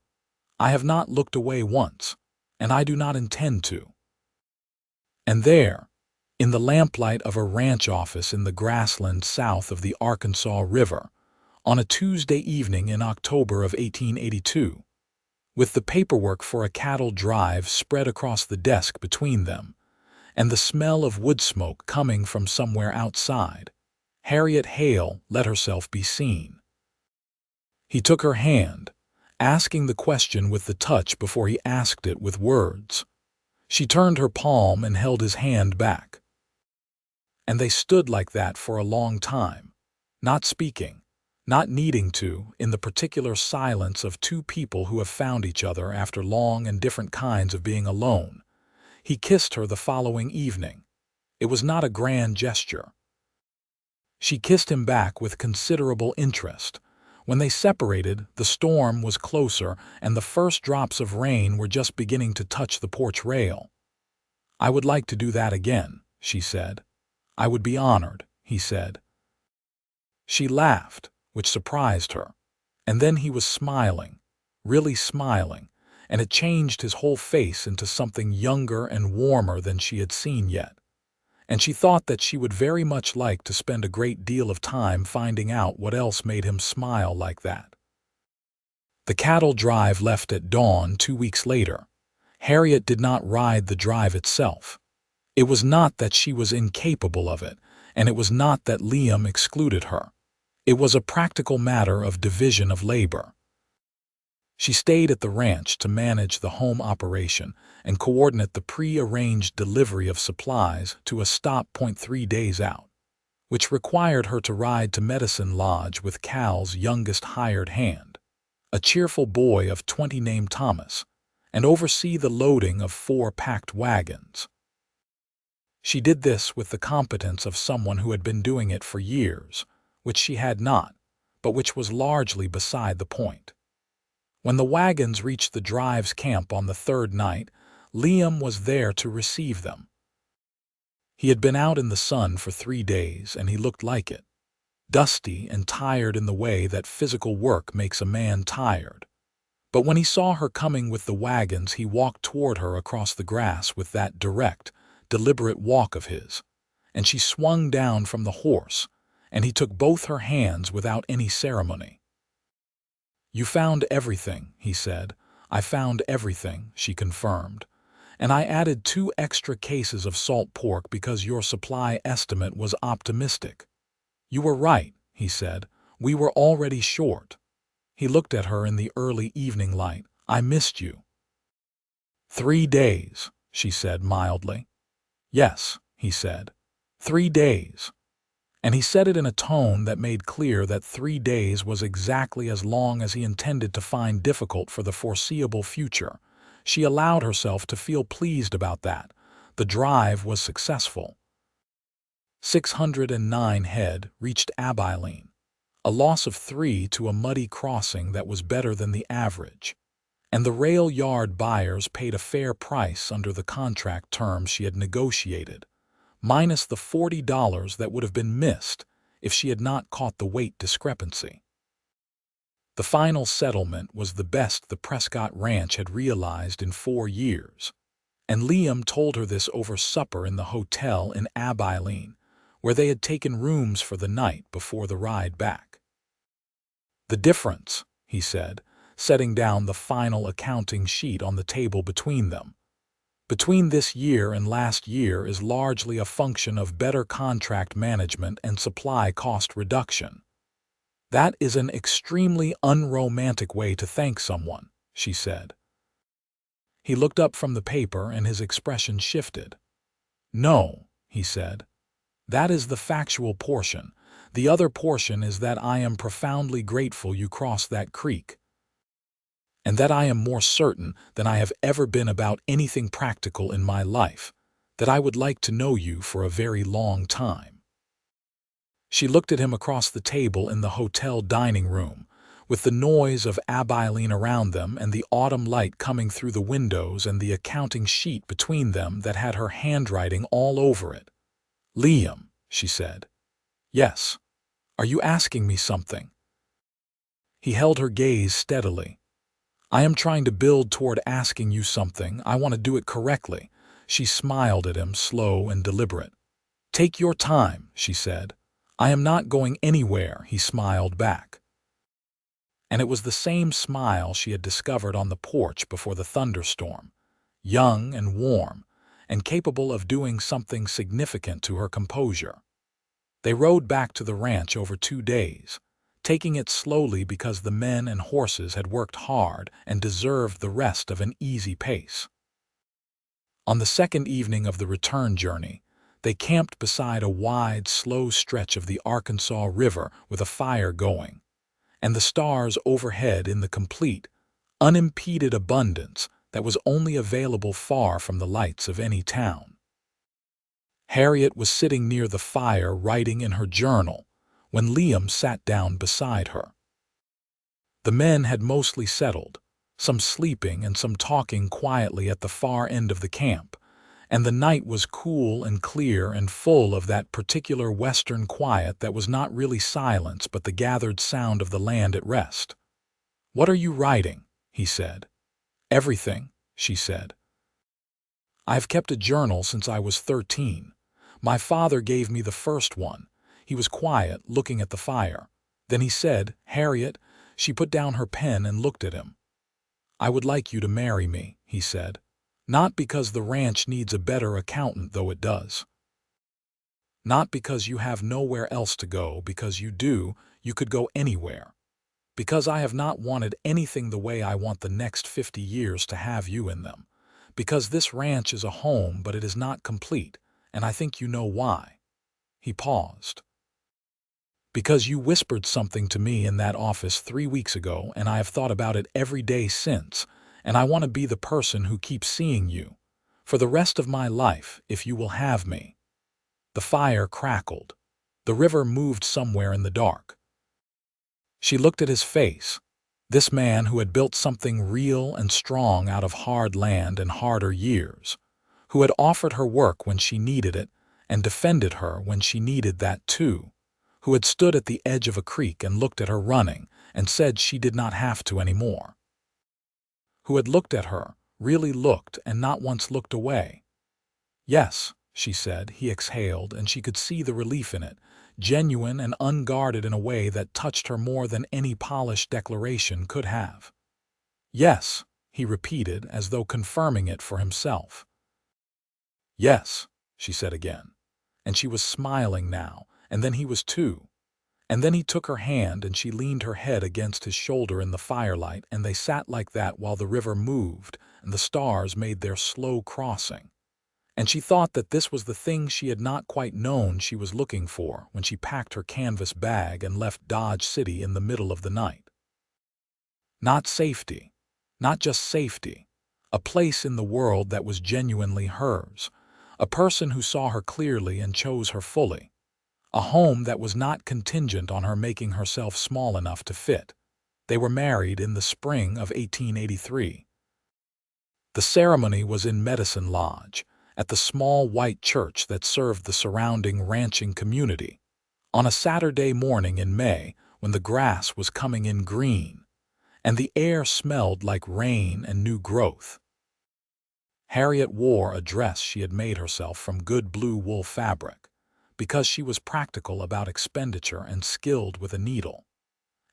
"I have not looked away once, and I do not intend to." And there, in the lamplight of a ranch office in the grassland south of the Arkansas River, on a Tuesday evening in October of 1882, with the paperwork for a cattle drive spread across the desk between them, and the smell of wood smoke coming from somewhere outside, Harriet Hale let herself be seen. He took her hand, asking the question with the touch before he asked it with words. She turned her palm and held his hand back. And they stood like that for a long time, not speaking, not needing to, in the particular silence of 2 people who have found each other after long and different kinds of being alone. He kissed her the following evening. It was not a grand gesture. She kissed him back with considerable interest. When they separated, the storm was closer and the first drops of rain were just beginning to touch the porch rail. "I would like to do that again," she said. "I would be honored," he said. She laughed, which surprised her, and then he was smiling, really smiling, and it changed his whole face into something younger and warmer than she had seen yet. And she thought that she would very much like to spend a great deal of time finding out what else made him smile like that. The cattle drive left at dawn 2 weeks later. Harriet did not ride the drive itself. It was not that she was incapable of it, and it was not that Liam excluded her. It was a practical matter of division of labor. She stayed at the ranch to manage the home operation and coordinate the pre-arranged delivery of supplies to a stop point 3 days out, which required her to ride to Medicine Lodge with Cal's youngest hired hand, a cheerful boy of 20 named Thomas, and oversee the loading of 4 packed wagons. She did this with the competence of someone who had been doing it for years, which she had not, but which was largely beside the point. When the wagons reached the drive's camp on the 3rd night, Liam was there to receive them. He had been out in the sun for 3 days, and he looked like it, dusty and tired in the way that physical work makes a man tired. But when he saw her coming with the wagons, he walked toward her across the grass with that direct, deliberate walk of his, and she swung down from the horse, and he took both her hands without any ceremony. "You found everything," he said. "I found everything," she confirmed. "And I added 2 extra cases of salt pork because your supply estimate was optimistic." "You were right," he said. "We were already short." He looked at her in the early evening light. "I missed you." "3 days," she said mildly. "Yes," he said. 3 days." And he said it in a tone that made clear that 3 days was exactly as long as he intended to find difficult for the foreseeable future. She allowed herself to feel pleased about that. The drive was successful. 609 head reached Abilene, a loss of 3 to a muddy crossing that was better than the average. And the rail yard buyers paid a fair price under the contract terms she had negotiated, minus the $40 that would have been missed if she had not caught the weight discrepancy. The final settlement was the best the Prescott Ranch had realized in 4 years, and Liam told her this over supper in the hotel in Abilene, where they had taken rooms for the night before the ride back. "The difference," he said, setting down the final accounting sheet on the table between them, "between this year and last year is largely a function of better contract management and supply cost reduction." "That is an extremely unromantic way to thank someone," she said. He looked up from the paper and his expression shifted. "No," he said. "That is the factual portion. The other portion is that I am profoundly grateful you crossed that creek, and that I am more certain than I have ever been about anything practical in my life, that I would like to know you for a very long time." She looked at him across the table in the hotel dining room, with the noise of Abilene around them and the autumn light coming through the windows and the accounting sheet between them that had her handwriting all over it. "Liam," she said. "Yes. Are you asking me something?" He held her gaze steadily. "I am trying to build toward asking you something. I want to do it correctly." She smiled at him, slow and deliberate. "Take your time," she said. "I am not going anywhere," he smiled back. And it was the same smile she had discovered on the porch before the thunderstorm, young and warm, and capable of doing something significant to her composure. They rode back to the ranch over 2 days, taking it slowly because the men and horses had worked hard and deserved the rest of an easy pace. On the second evening of the return journey, they camped beside a wide, slow stretch of the Arkansas River with a fire going, and the stars overhead in the complete, unimpeded abundance that was only available far from the lights of any town. Harriet was sitting near the fire writing in her journal when Liam sat down beside her. The men had mostly settled, some sleeping and some talking quietly at the far end of the camp, and the night was cool and clear and full of that particular western quiet that was not really silence but the gathered sound of the land at rest. "What are you writing?" he said. "Everything," she said. "I've kept a journal since I was 13. My father gave me the first one." He was quiet, looking at the fire. Then he said, "Harriet," she put down her pen and looked at him. "I would like you to marry me," he said. "Not because the ranch needs a better accountant, though it does. Not because you have nowhere else to go, because you do, you could go anywhere. Because I have not wanted anything the way I want the next 50 years to have you in them. Because this ranch is a home, but it is not complete, and I think you know why." He paused. "Because you whispered something to me in that office 3 weeks ago, and I have thought about it every day since, and I want to be the person who keeps seeing you, for the rest of my life, if you will have me." The fire crackled. The river moved somewhere in the dark. She looked at his face, this man who had built something real and strong out of hard land and harder years, who had offered her work when she needed it and defended her when she needed that too, who had stood at the edge of a creek and looked at her running and said she did not have to anymore, who had looked at her, really looked and not once looked away. "Yes," she said. He exhaled, and she could see the relief in it, genuine and unguarded in a way that touched her more than any polished declaration could have. "Yes," he repeated, as though confirming it for himself. "Yes," she said again, and she was smiling now, and then he was too. And then he took her hand and she leaned her head against his shoulder in the firelight, and they sat like that while the river moved and the stars made their slow crossing. And she thought that this was the thing she had not quite known she was looking for when she packed her canvas bag and left Dodge City in the middle of the night. Not safety, not just safety, a place in the world that was genuinely hers, a person who saw her clearly and chose her fully, a home that was not contingent on her making herself small enough to fit. They were married in the spring of 1883. The ceremony was in Medicine Lodge, at the small white church that served the surrounding ranching community, on a Saturday morning in May when the grass was coming in green, and the air smelled like rain and new growth. Harriet wore a dress she had made herself from good blue wool fabric, because she was practical about expenditure and skilled with a needle,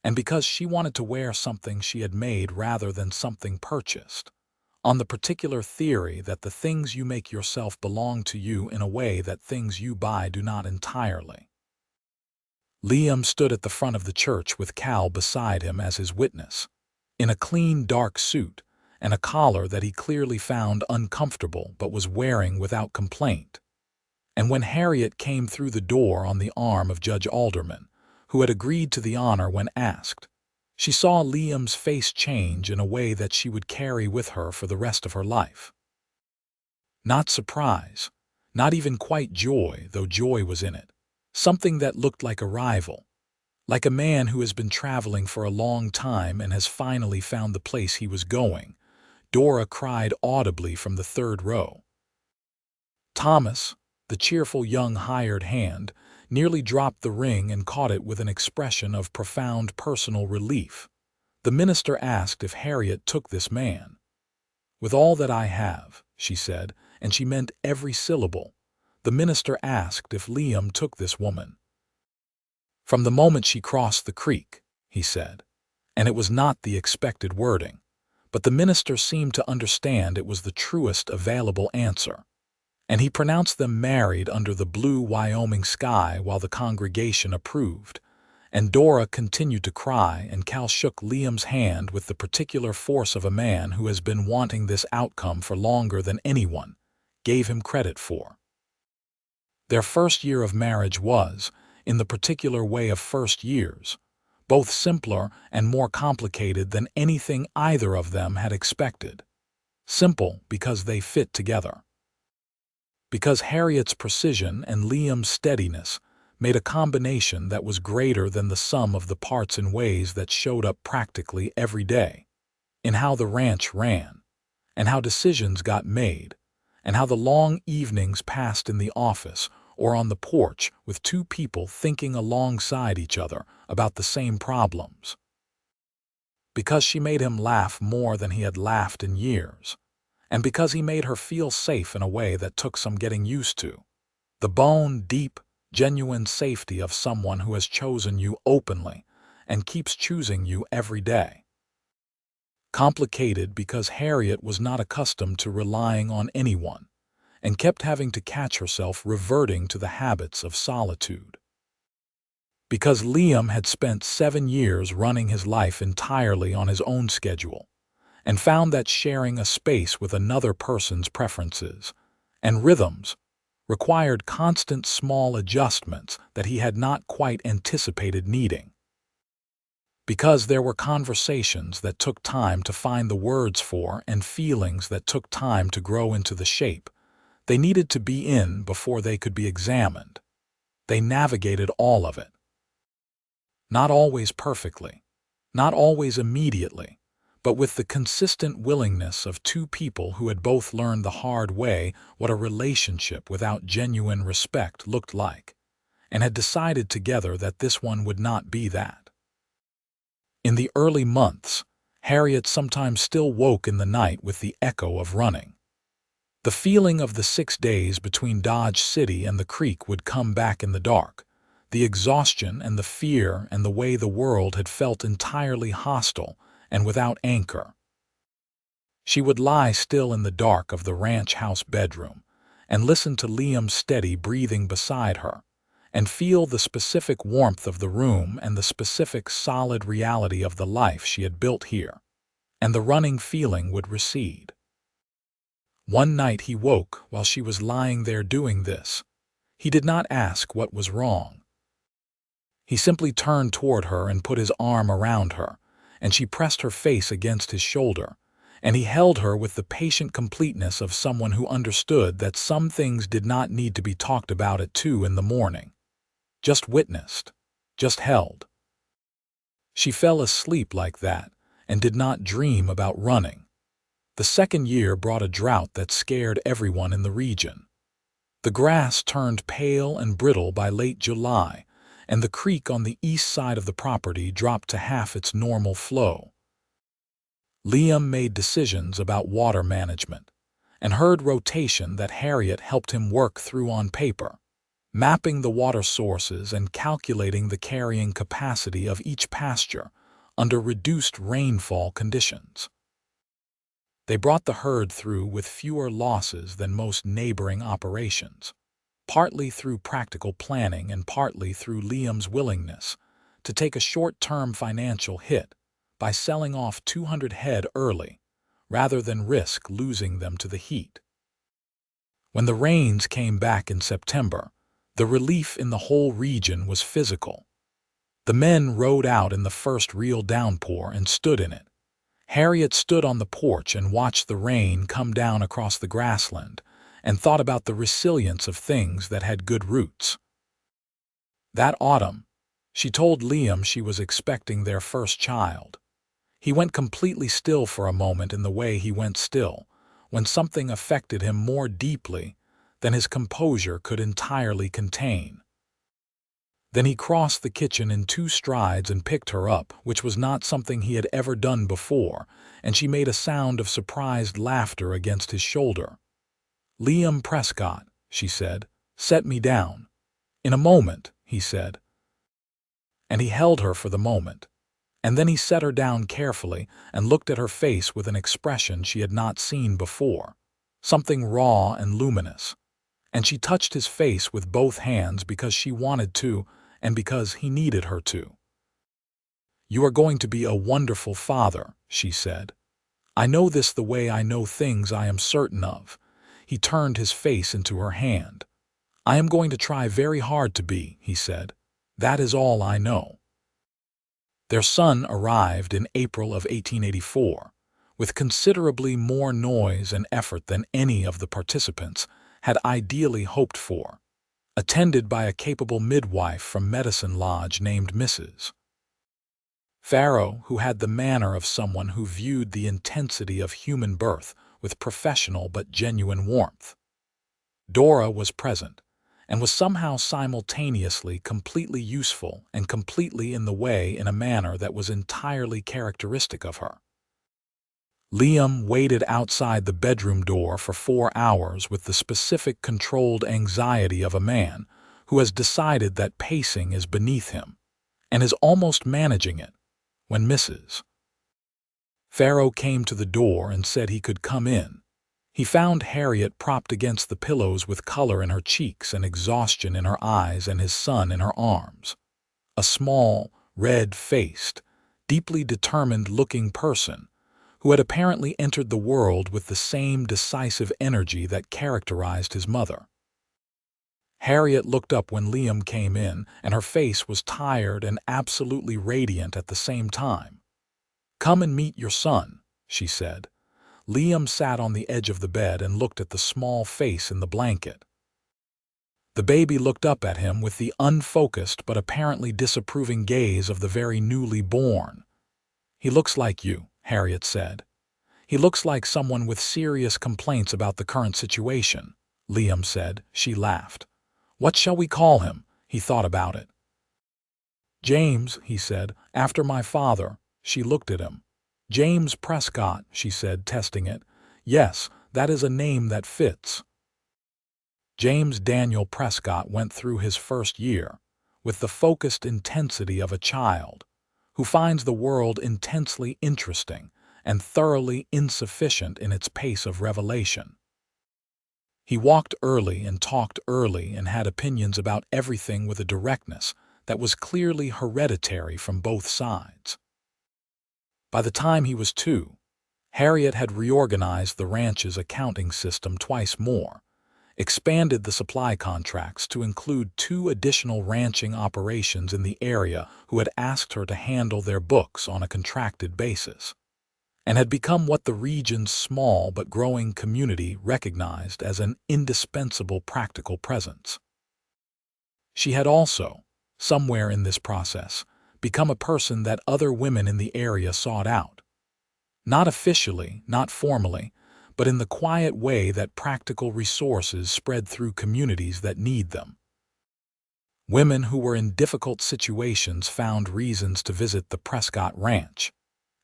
and because she wanted to wear something she had made rather than something purchased, on the particular theory that the things you make yourself belong to you in a way that things you buy do not entirely. Liam stood at the front of the church with Cal beside him as his witness, in a clean dark suit and a collar that he clearly found uncomfortable but was wearing without complaint. And when Harriet came through the door on the arm of Judge Alderman, who had agreed to the honor when asked, she saw Liam's face change in a way that she would carry with her for the rest of her life. Not surprise, not even quite joy, though joy was in it. Something that looked like arrival, like a man who has been traveling for a long time and has finally found the place he was going. Dora cried audibly from the third row. Thomas, the cheerful young hired hand, nearly dropped the ring and caught it with an expression of profound personal relief. The minister asked if Harriet took this man. "With all that I have," she said, and she meant every syllable. The minister asked if Liam took this woman. "From the moment she crossed the creek," he said, and it was not the expected wording, but the minister seemed to understand it was the truest available answer. And he pronounced them married under the blue Wyoming sky while the congregation approved, and Dora continued to cry, and Cal shook Liam's hand with the particular force of a man who has been wanting this outcome for longer than anyone gave him credit for. Their first year of marriage was, in the particular way of first years, both simpler and more complicated than anything either of them had expected. Simple because they fit together. Because Harriet's precision and Liam's steadiness made a combination that was greater than the sum of the parts in ways that showed up practically every day, in how the ranch ran, and how decisions got made, and how the long evenings passed in the office or on the porch with two people thinking alongside each other about the same problems. Because she made him laugh more than he had laughed in years, and because he made her feel safe in a way that took some getting used to. The bone-deep, genuine safety of someone who has chosen you openly and keeps choosing you every day. Complicated because Harriet was not accustomed to relying on anyone and kept having to catch herself reverting to the habits of solitude. Because Liam had spent 7 years running his life entirely on his own schedule, and found that sharing a space with another person's preferences and rhythms required constant small adjustments that he had not quite anticipated needing. Because there were conversations that took time to find the words for and feelings that took time to grow into the shape. They needed to be in before they could be examined. They navigated all of it. Not always perfectly, not always immediately, but with the consistent willingness of two people who had both learned the hard way what a relationship without genuine respect looked like, and had decided together that this one would not be that. In the early months, Harriet sometimes still woke in the night with the echo of running. The feeling of the 6 days between Dodge City and the creek would come back in the dark, the exhaustion and the fear and the way the world had felt entirely hostile and without anchor. She would lie still in the dark of the ranch house bedroom and listen to Liam's steady breathing beside her, and feel the specific warmth of the room and the specific solid reality of the life she had built here, and the running feeling would recede. One night he woke while she was lying there doing this. He did not ask what was wrong. He simply turned toward her and put his arm around her, and she pressed her face against his shoulder, and he held her with the patient completeness of someone who understood that some things did not need to be talked about at 2 in the morning. Just witnessed, just held. She fell asleep like that and did not dream about running. The second year brought a drought that scared everyone in the region. The grass turned pale and brittle by late July, and the creek on the east side of the property dropped to half its normal flow. Liam made decisions about water management and herd rotation that Harriet helped him work through on paper, mapping the water sources and calculating the carrying capacity of each pasture under reduced rainfall conditions. They brought the herd through with fewer losses than most neighboring operations, partly through practical planning and partly through Liam's willingness to take a short-term financial hit by selling off 200 head early, rather than risk losing them to the heat. When the rains came back in September, the relief in the whole region was physical. The men rode out in the first real downpour and stood in it. Harriet stood on the porch and watched the rain come down across the grassland and thought about the resilience of things that had good roots. That autumn, she told Liam she was expecting their first child. He went completely still for a moment in the way he went still, when something affected him more deeply than his composure could entirely contain. Then he crossed the kitchen in 2 strides and picked her up, which was not something he had ever done before, and she made a sound of surprised laughter against his shoulder. "Liam Prescott," she said, "set me down." "In a moment," he said. And he held her for the moment, and then he set her down carefully and looked at her face with an expression she had not seen before, something raw and luminous. And she touched his face with both hands because she wanted to, and because he needed her to. "You are going to be a wonderful father," she said. "I know this the way I know things I am certain of." He turned his face into her hand. "I am going to try very hard to be," he said. "That is all I know." Their son arrived in April of 1884, with considerably more noise and effort than any of the participants had ideally hoped for, attended by a capable midwife from Medicine Lodge named Mrs. Farrow, who had the manner of someone who viewed the intensity of human birth with professional but genuine warmth. Dora was present, and was somehow simultaneously completely useful and completely in the way in a manner that was entirely characteristic of her. Liam waited outside the bedroom door for 4 hours with the specific controlled anxiety of a man who has decided that pacing is beneath him, and is almost managing it, when Mrs. Farrow came to the door and said he could come in. He found Harriet propped against the pillows with color in her cheeks and exhaustion in her eyes and his son in her arms. A small, red-faced, deeply determined-looking person who had apparently entered the world with the same decisive energy that characterized his mother. Harriet looked up when Liam came in, and her face was tired and absolutely radiant at the same time. "Come and meet your son," she said. Liam sat on the edge of the bed and looked at the small face in the blanket. The baby looked up at him with the unfocused but apparently disapproving gaze of the very newly born. "He looks like you," Harriet said. "He looks like someone with serious complaints about the current situation," Liam said. She laughed. "What shall we call him?" He thought about it. "James," he said, "after my father." She looked at him. "James Prescott," she said, testing it. "Yes, that is a name that fits." James Daniel Prescott went through his first year with the focused intensity of a child who finds the world intensely interesting and thoroughly insufficient in its pace of revelation. He walked early and talked early and had opinions about everything with a directness that was clearly hereditary from both sides. By the time he was 2, Harriet had reorganized the ranch's accounting system twice more, expanded the supply contracts to include 2 additional ranching operations in the area who had asked her to handle their books on a contracted basis, and had become what the region's small but growing community recognized as an indispensable practical presence. She had also, somewhere in this process, become a person that other women in the area sought out. Not officially, not formally, but in the quiet way that practical resources spread through communities that need them. Women who were in difficult situations found reasons to visit the Prescott Ranch,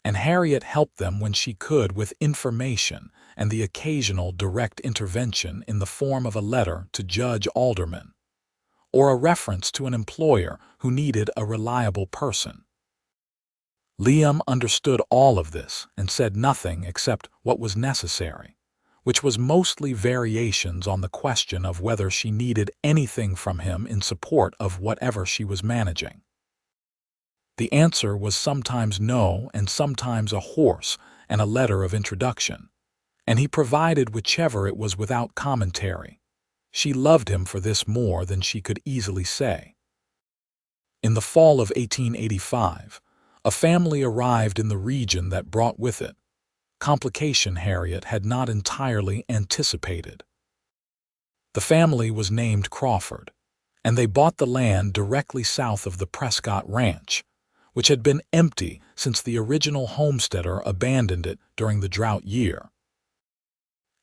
and Harriet helped them when she could with information and the occasional direct intervention in the form of a letter to Judge Alderman, or a reference to an employer who needed a reliable person. Liam understood all of this and said nothing except what was necessary, which was mostly variations on the question of whether she needed anything from him in support of whatever she was managing. The answer was sometimes no and sometimes a horse and a letter of introduction, and he provided whichever it was without commentary. She loved him for this more than she could easily say. In the fall of 1885, a family arrived in the region that brought with it complication Harriet had not entirely anticipated. The family was named Crawford, and they bought the land directly south of the Prescott Ranch, which had been empty since the original homesteader abandoned it during the drought year.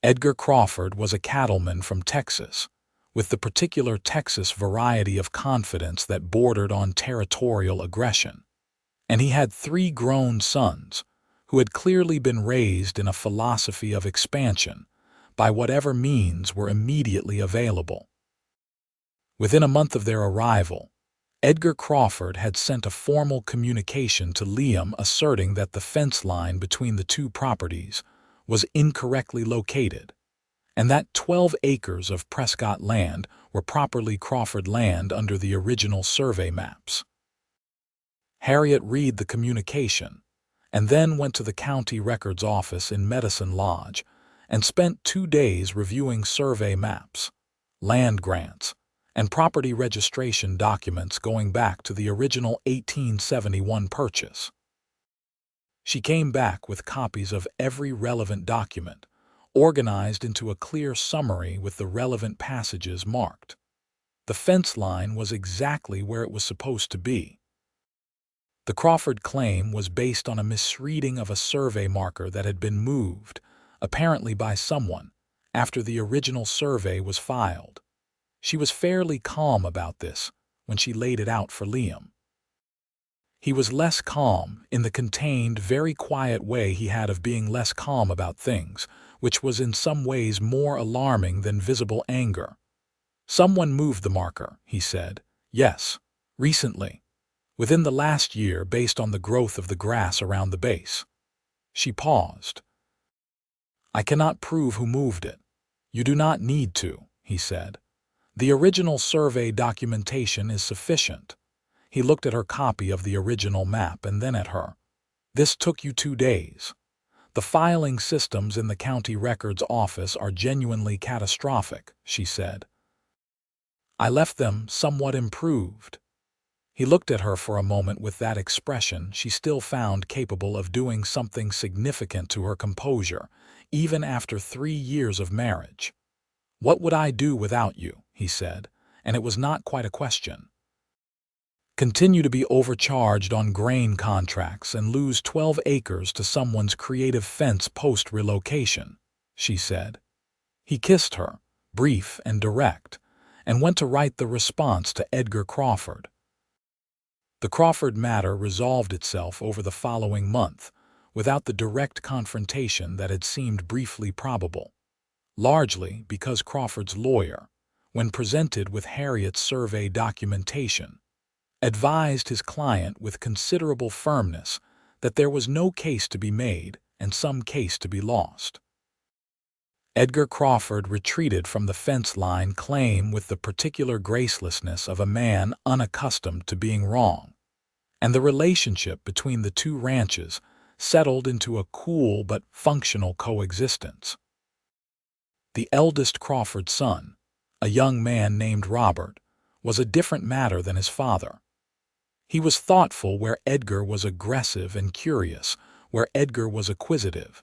Edgar Crawford was a cattleman from Texas, with the particular Texas variety of confidence that bordered on territorial aggression, and he had 3 grown sons who had clearly been raised in a philosophy of expansion by whatever means were immediately available. Within a month of their arrival, Edgar Crawford had sent a formal communication to Liam asserting that the fence line between the 2 properties was incorrectly located, and that 12 acres of Prescott land were properly Crawford land under the original survey maps. Harriet read the communication, and then went to the county records office in Medicine Lodge and spent 2 days reviewing survey maps, land grants, and property registration documents going back to the original 1871 purchase. She came back with copies of every relevant document, organized into a clear summary with the relevant passages marked. The fence line was exactly where it was supposed to be. The Crawford claim was based on a misreading of a survey marker that had been moved, apparently by someone, after the original survey was filed. She was fairly calm about this when she laid it out for Liam. He was less calm in the contained, very quiet way he had of being less calm about things, which was in some ways more alarming than visible anger. "Someone moved the marker," he said. "Yes, recently. Within the last year, based on the growth of the grass around the base." She paused. "I cannot prove who moved it. You do not need to," he said. "The original survey documentation is sufficient." He looked at her copy of the original map and then at her. "This took you 2 days. The filing systems in the county records office are genuinely catastrophic," she said. I left them somewhat improved." He looked at her for a moment with that expression she still found capable of doing something significant to her composure, even after 3 years of marriage. "What would I do without you?" he said, and it was not quite a question. "Continue to be overcharged on grain contracts and lose 12 acres to someone's creative fence post-relocation," she said. He kissed her, brief and direct, and went to write the response to Edgar Crawford. The Crawford matter resolved itself over the following month, without the direct confrontation that had seemed briefly probable, largely because Crawford's lawyer, when presented with Harriet's survey documentation, advised his client with considerable firmness that there was no case to be made and some case to be lost. Edgar Crawford retreated from the fence line claim with the particular gracelessness of a man unaccustomed to being wrong, and the relationship between the two ranches settled into a cool but functional coexistence. The eldest Crawford son, a young man named Robert, was a different matter than his father. He was thoughtful where Edgar was aggressive and curious where Edgar was acquisitive,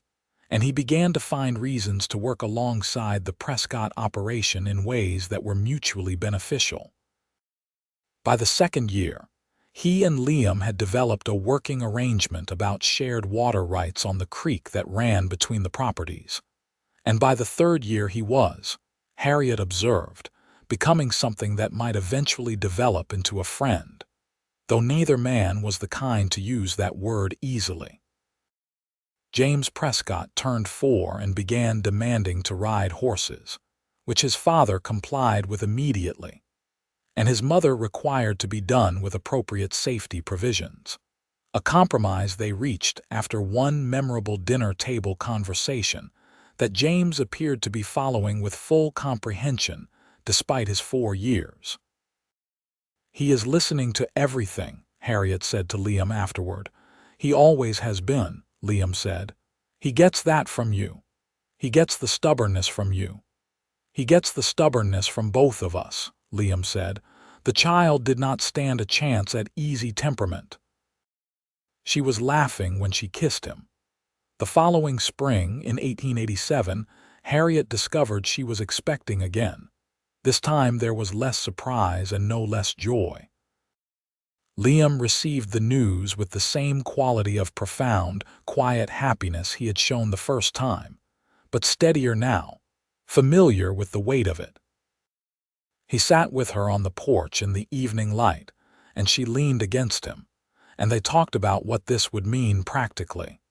and he began to find reasons to work alongside the Prescott operation in ways that were mutually beneficial. By the second year, he and Liam had developed a working arrangement about shared water rights on the creek that ran between the properties. And by the third year he was, Harriet observed, becoming something that might eventually develop into a friend, though neither man was the kind to use that word easily. James Prescott turned 4 and began demanding to ride horses, which his father complied with immediately, and his mother required to be done with appropriate safety provisions, a compromise they reached after one memorable dinner-table conversation that James appeared to be following with full comprehension despite his 4 years. "He is listening to everything," Harriet said to Liam afterward. "He always has been," Liam said. "He gets that from you. He gets the stubbornness from you." "He gets the stubbornness from both of us," Liam said. "The child did not stand a chance at easy temperament." She was laughing when she kissed him. The following spring, in 1887, Harriet discovered she was expecting again. This time there was less surprise and no less joy. Liam received the news with the same quality of profound, quiet happiness he had shown the first time, but steadier now, familiar with the weight of it. He sat with her on the porch in the evening light, and she leaned against him, and they talked about what this would mean practically,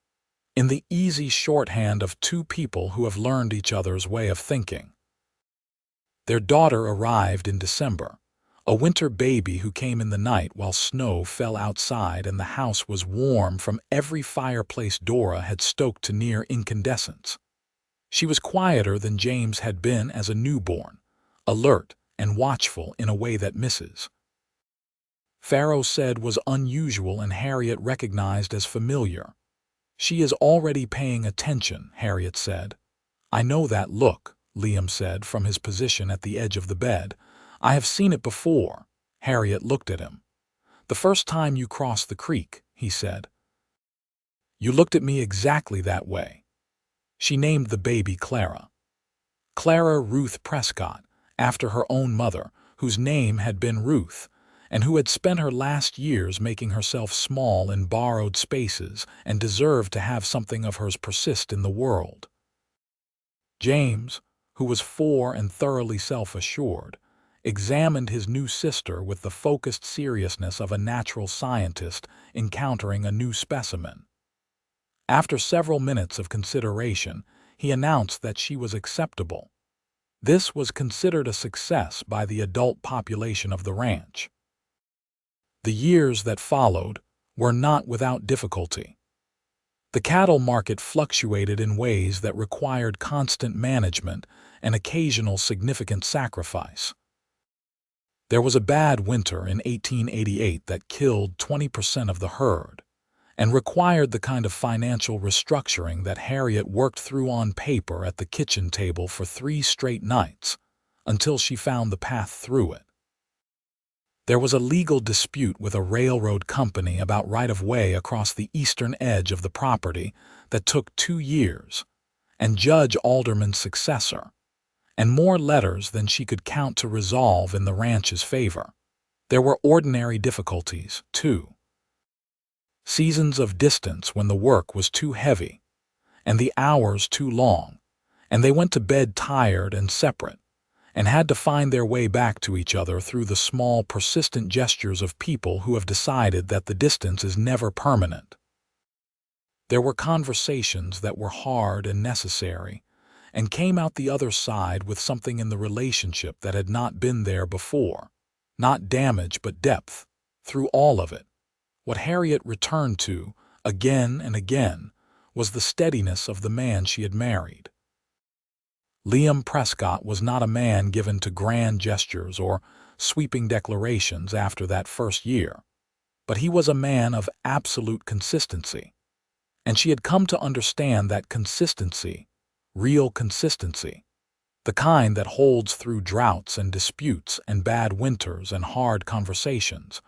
in the easy shorthand of two people who have learned each other's way of thinking. Their daughter arrived in December, a winter baby who came in the night while snow fell outside and the house was warm from every fireplace Dora had stoked to near incandescence. She was quieter than James had been as a newborn, alert and watchful in a way that Mrs. Farrow said was unusual and Harriet recognized as familiar. "She is already paying attention," Harriet said. "I know that look," Liam said from his position at the edge of the bed. "I have seen it before." Harriet looked at him. "The first time you crossed the creek," he said. "You looked at me exactly that way." She named the baby Clara. Clara Ruth Prescott, after her own mother, whose name had been Ruth, and who had spent her last years making herself small in borrowed spaces and deserved to have something of hers persist in the world. James, who was 4 and thoroughly self-assured, examined his new sister with the focused seriousness of a natural scientist encountering a new specimen. After several minutes of consideration, he announced that she was acceptable. This was considered a success by the adult population of the ranch. The years that followed were not without difficulty. The cattle market fluctuated in ways that required constant management and occasional significant sacrifice. There was a bad winter in 1888 that killed 20% of the herd and required the kind of financial restructuring that Harriet worked through on paper at the kitchen table for 3 straight nights until she found the path through it. There was a legal dispute with a railroad company about right-of-way across the eastern edge of the property that took 2 years, and Judge Alderman's successor, and more letters than she could count to resolve in the ranch's favor. There were ordinary difficulties, too. Seasons of distance when the work was too heavy, and the hours too long, and they went to bed tired and separate, and had to find their way back to each other through the small, persistent gestures of people who have decided that the distance is never permanent. There were conversations that were hard and necessary, and came out the other side with something in the relationship that had not been there before. Not damage, but depth, through all of it. What Harriet returned to, again and again, was the steadiness of the man she had married. Liam Prescott was not a man given to grand gestures or sweeping declarations after that first year, but he was a man of absolute consistency, and she had come to understand that consistency, real consistency, the kind that holds through droughts and disputes and bad winters and hard conversations,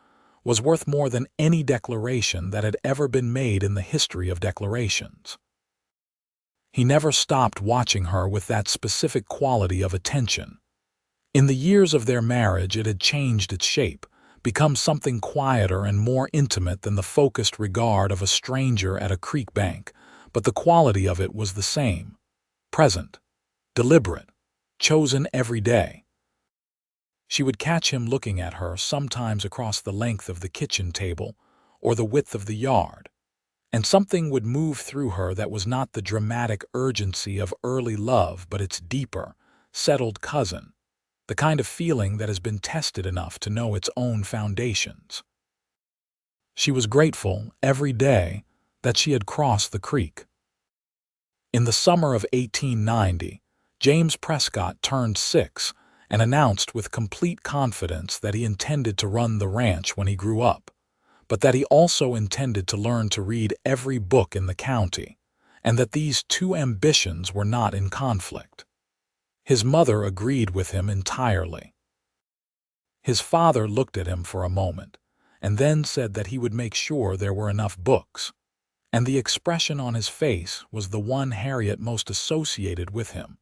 was worth more than any declaration that had ever been made in the history of declarations. He never stopped watching her with that specific quality of attention. In the years of their marriage it had changed its shape, become something quieter and more intimate than the focused regard of a stranger at a creek bank, but the quality of it was the same, present, deliberate, chosen every day. She would catch him looking at her sometimes across the length of the kitchen table or the width of the yard, and something would move through her that was not the dramatic urgency of early love but its deeper, settled cousin, the kind of feeling that has been tested enough to know its own foundations. She was grateful every day that she had crossed the creek. In the summer of 1890, James Prescott turned 6 and announced with complete confidence that he intended to run the ranch when he grew up, but that he also intended to learn to read every book in the county, and that these two ambitions were not in conflict. His mother agreed with him entirely. His father looked at him for a moment, and then said that he would make sure there were enough books, and the expression on his face was the one Harriet most associated with him,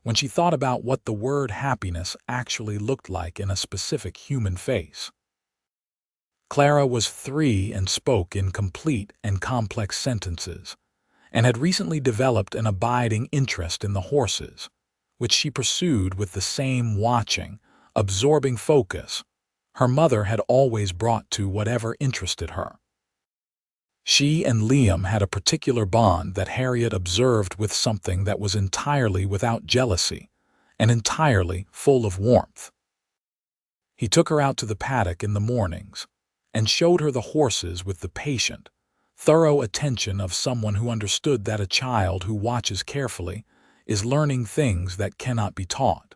when she thought about what the word happiness actually looked like in a specific human face. Clara was 3 and spoke in complete and complex sentences, and had recently developed an abiding interest in the horses, which she pursued with the same watching, absorbing focus her mother had always brought to whatever interested her. She and Liam had a particular bond that Harriet observed with something that was entirely without jealousy and entirely full of warmth. He took her out to the paddock in the mornings and showed her the horses with the patient, thorough attention of someone who understood that a child who watches carefully is learning things that cannot be taught.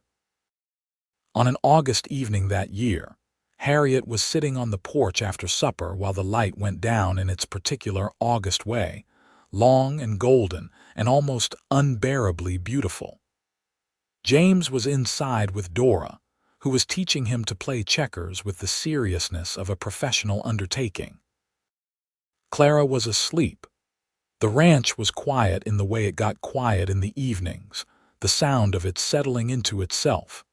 On an August evening that year, Harriet was sitting on the porch after supper while the light went down in its particular August way, long and golden and almost unbearably beautiful. James was inside with Dora, who was teaching him to play checkers with the seriousness of a professional undertaking. Clara was asleep. The ranch was quiet in the way it got quiet in the evenings, the sound of it settling into itself.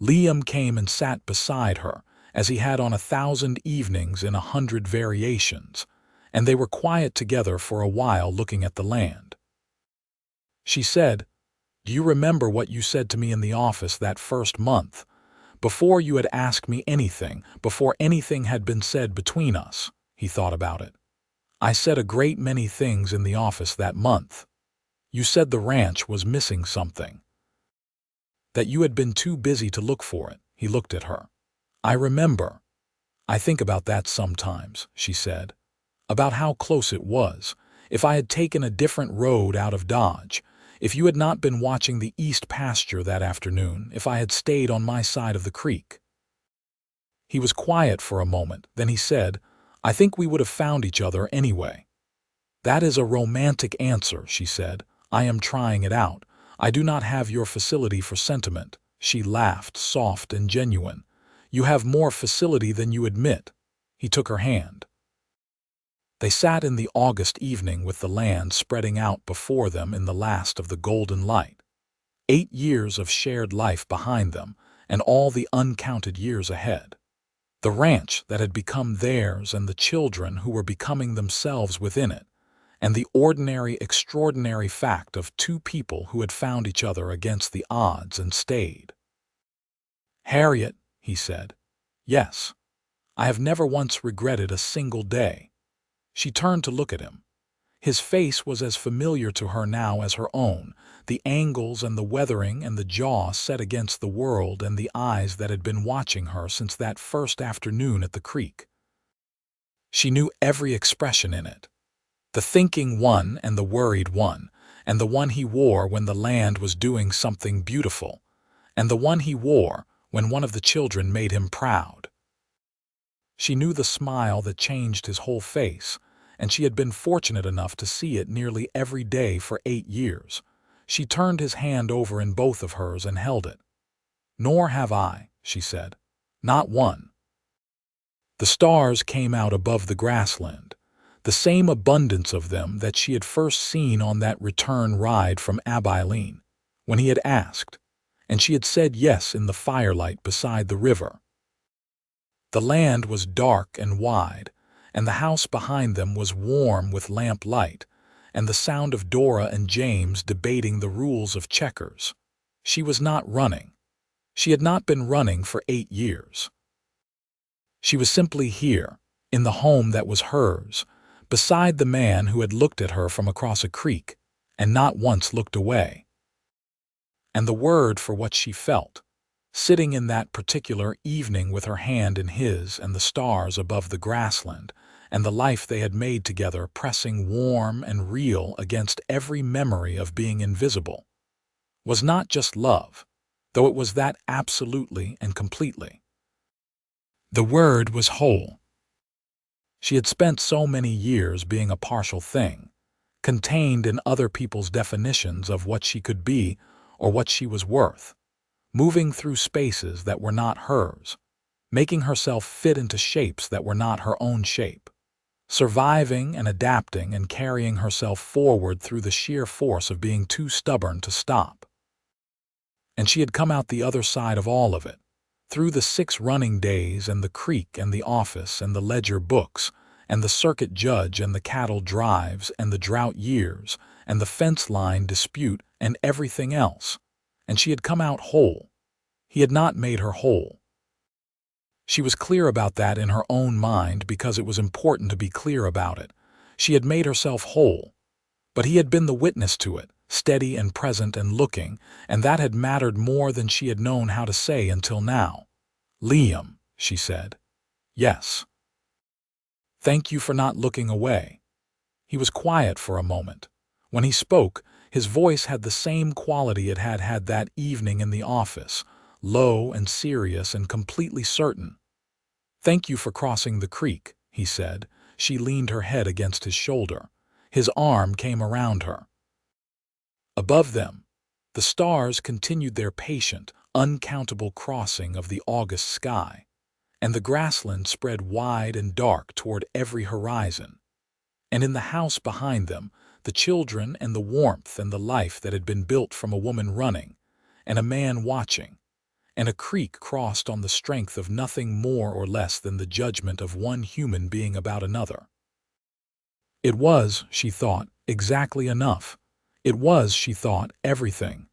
Liam came and sat beside her, as he had on 1,000 evenings in 100 variations, and they were quiet together for a while looking at the land. She said, "Do you remember what you said to me in the office that first month, before you had asked me anything, before anything had been said between us?" He thought about it. "I said a great many things in the office that month. You said the ranch was missing something, that you had been too busy to look for it." He looked at her. "I remember. I think about that sometimes," she said, "about how close it was. If I had taken a different road out of Dodge, if you had not been watching the east pasture that afternoon, if I had stayed on my side of the creek." He was quiet for a moment, then he said, "I think we would have found each other anyway." "That is a romantic answer," she said. "I am trying it out. I do not have your facility for sentiment." She laughed, soft and genuine. You have more facility than you admit." He took her hand. They sat in the August evening with the land spreading out before them in the last of the golden light. 8 years of shared life behind them, and all the uncounted years ahead. The ranch that had become theirs and the children who were becoming themselves within it, and the ordinary, extraordinary fact of 2 people who had found each other against the odds and stayed. "Harriet," he said, "yes, I have never once regretted a single day." She turned to look at him. His face was as familiar to her now as her own, the angles and the weathering and the jaw set against the world and the eyes that had been watching her since that first afternoon at the creek. She knew every expression in it. The thinking one and the worried one, and the one he wore when the land was doing something beautiful, and the one he wore when one of the children made him proud. She knew the smile that changed his whole face, and she had been fortunate enough to see it nearly every day for 8 years. She turned his hand over in both of hers and held it. "Nor have I," she said. "Not one." The stars came out above the grassland, the same abundance of them that she had first seen on that return ride from Abilene, when he had asked, and she had said yes in the firelight beside the river. The land was dark and wide, and the house behind them was warm with lamp light, and the sound of Dora and James debating the rules of checkers. She was not running. She had not been running for 8 years. She was simply here, in the home that was hers, beside the man who had looked at her from across a creek, and not once looked away. And the word for what she felt, sitting in that particular evening with her hand in his and the stars above the grassland, and the life they had made together pressing warm and real against every memory of being invisible, was not just love, though it was that absolutely and completely. The word was whole. She had spent so many years being a partial thing, contained in other people's definitions of what she could be or what she was worth, moving through spaces that were not hers, making herself fit into shapes that were not her own shape, surviving and adapting and carrying herself forward through the sheer force of being too stubborn to stop. And she had come out the other side of all of it, through the 6 running days and the creek and the office and the ledger books and the circuit judge and the cattle drives and the drought years and the fence line dispute and everything else, and she had come out whole. He had not made her whole. She was clear about that in her own mind because it was important to be clear about it. She had made herself whole, but he had been the witness to it, steady and present and looking, and that had mattered more than she had known how to say until now. "Liam," she said. "Yes. Thank you for not looking away." He was quiet for a moment. When he spoke, his voice had the same quality it had had that evening in the office, low and serious and completely certain. "Thank you for crossing the creek," he said. She leaned her head against his shoulder. His arm came around her. Above them, the stars continued their patient, uncountable crossing of the August sky, and the grassland spread wide and dark toward every horizon. And in the house behind them, the children and the warmth and the life that had been built from a woman running, and a man watching, and a creek crossed on the strength of nothing more or less than the judgment of one human being about another. It was, she thought, exactly enough. It was, she thought, everything.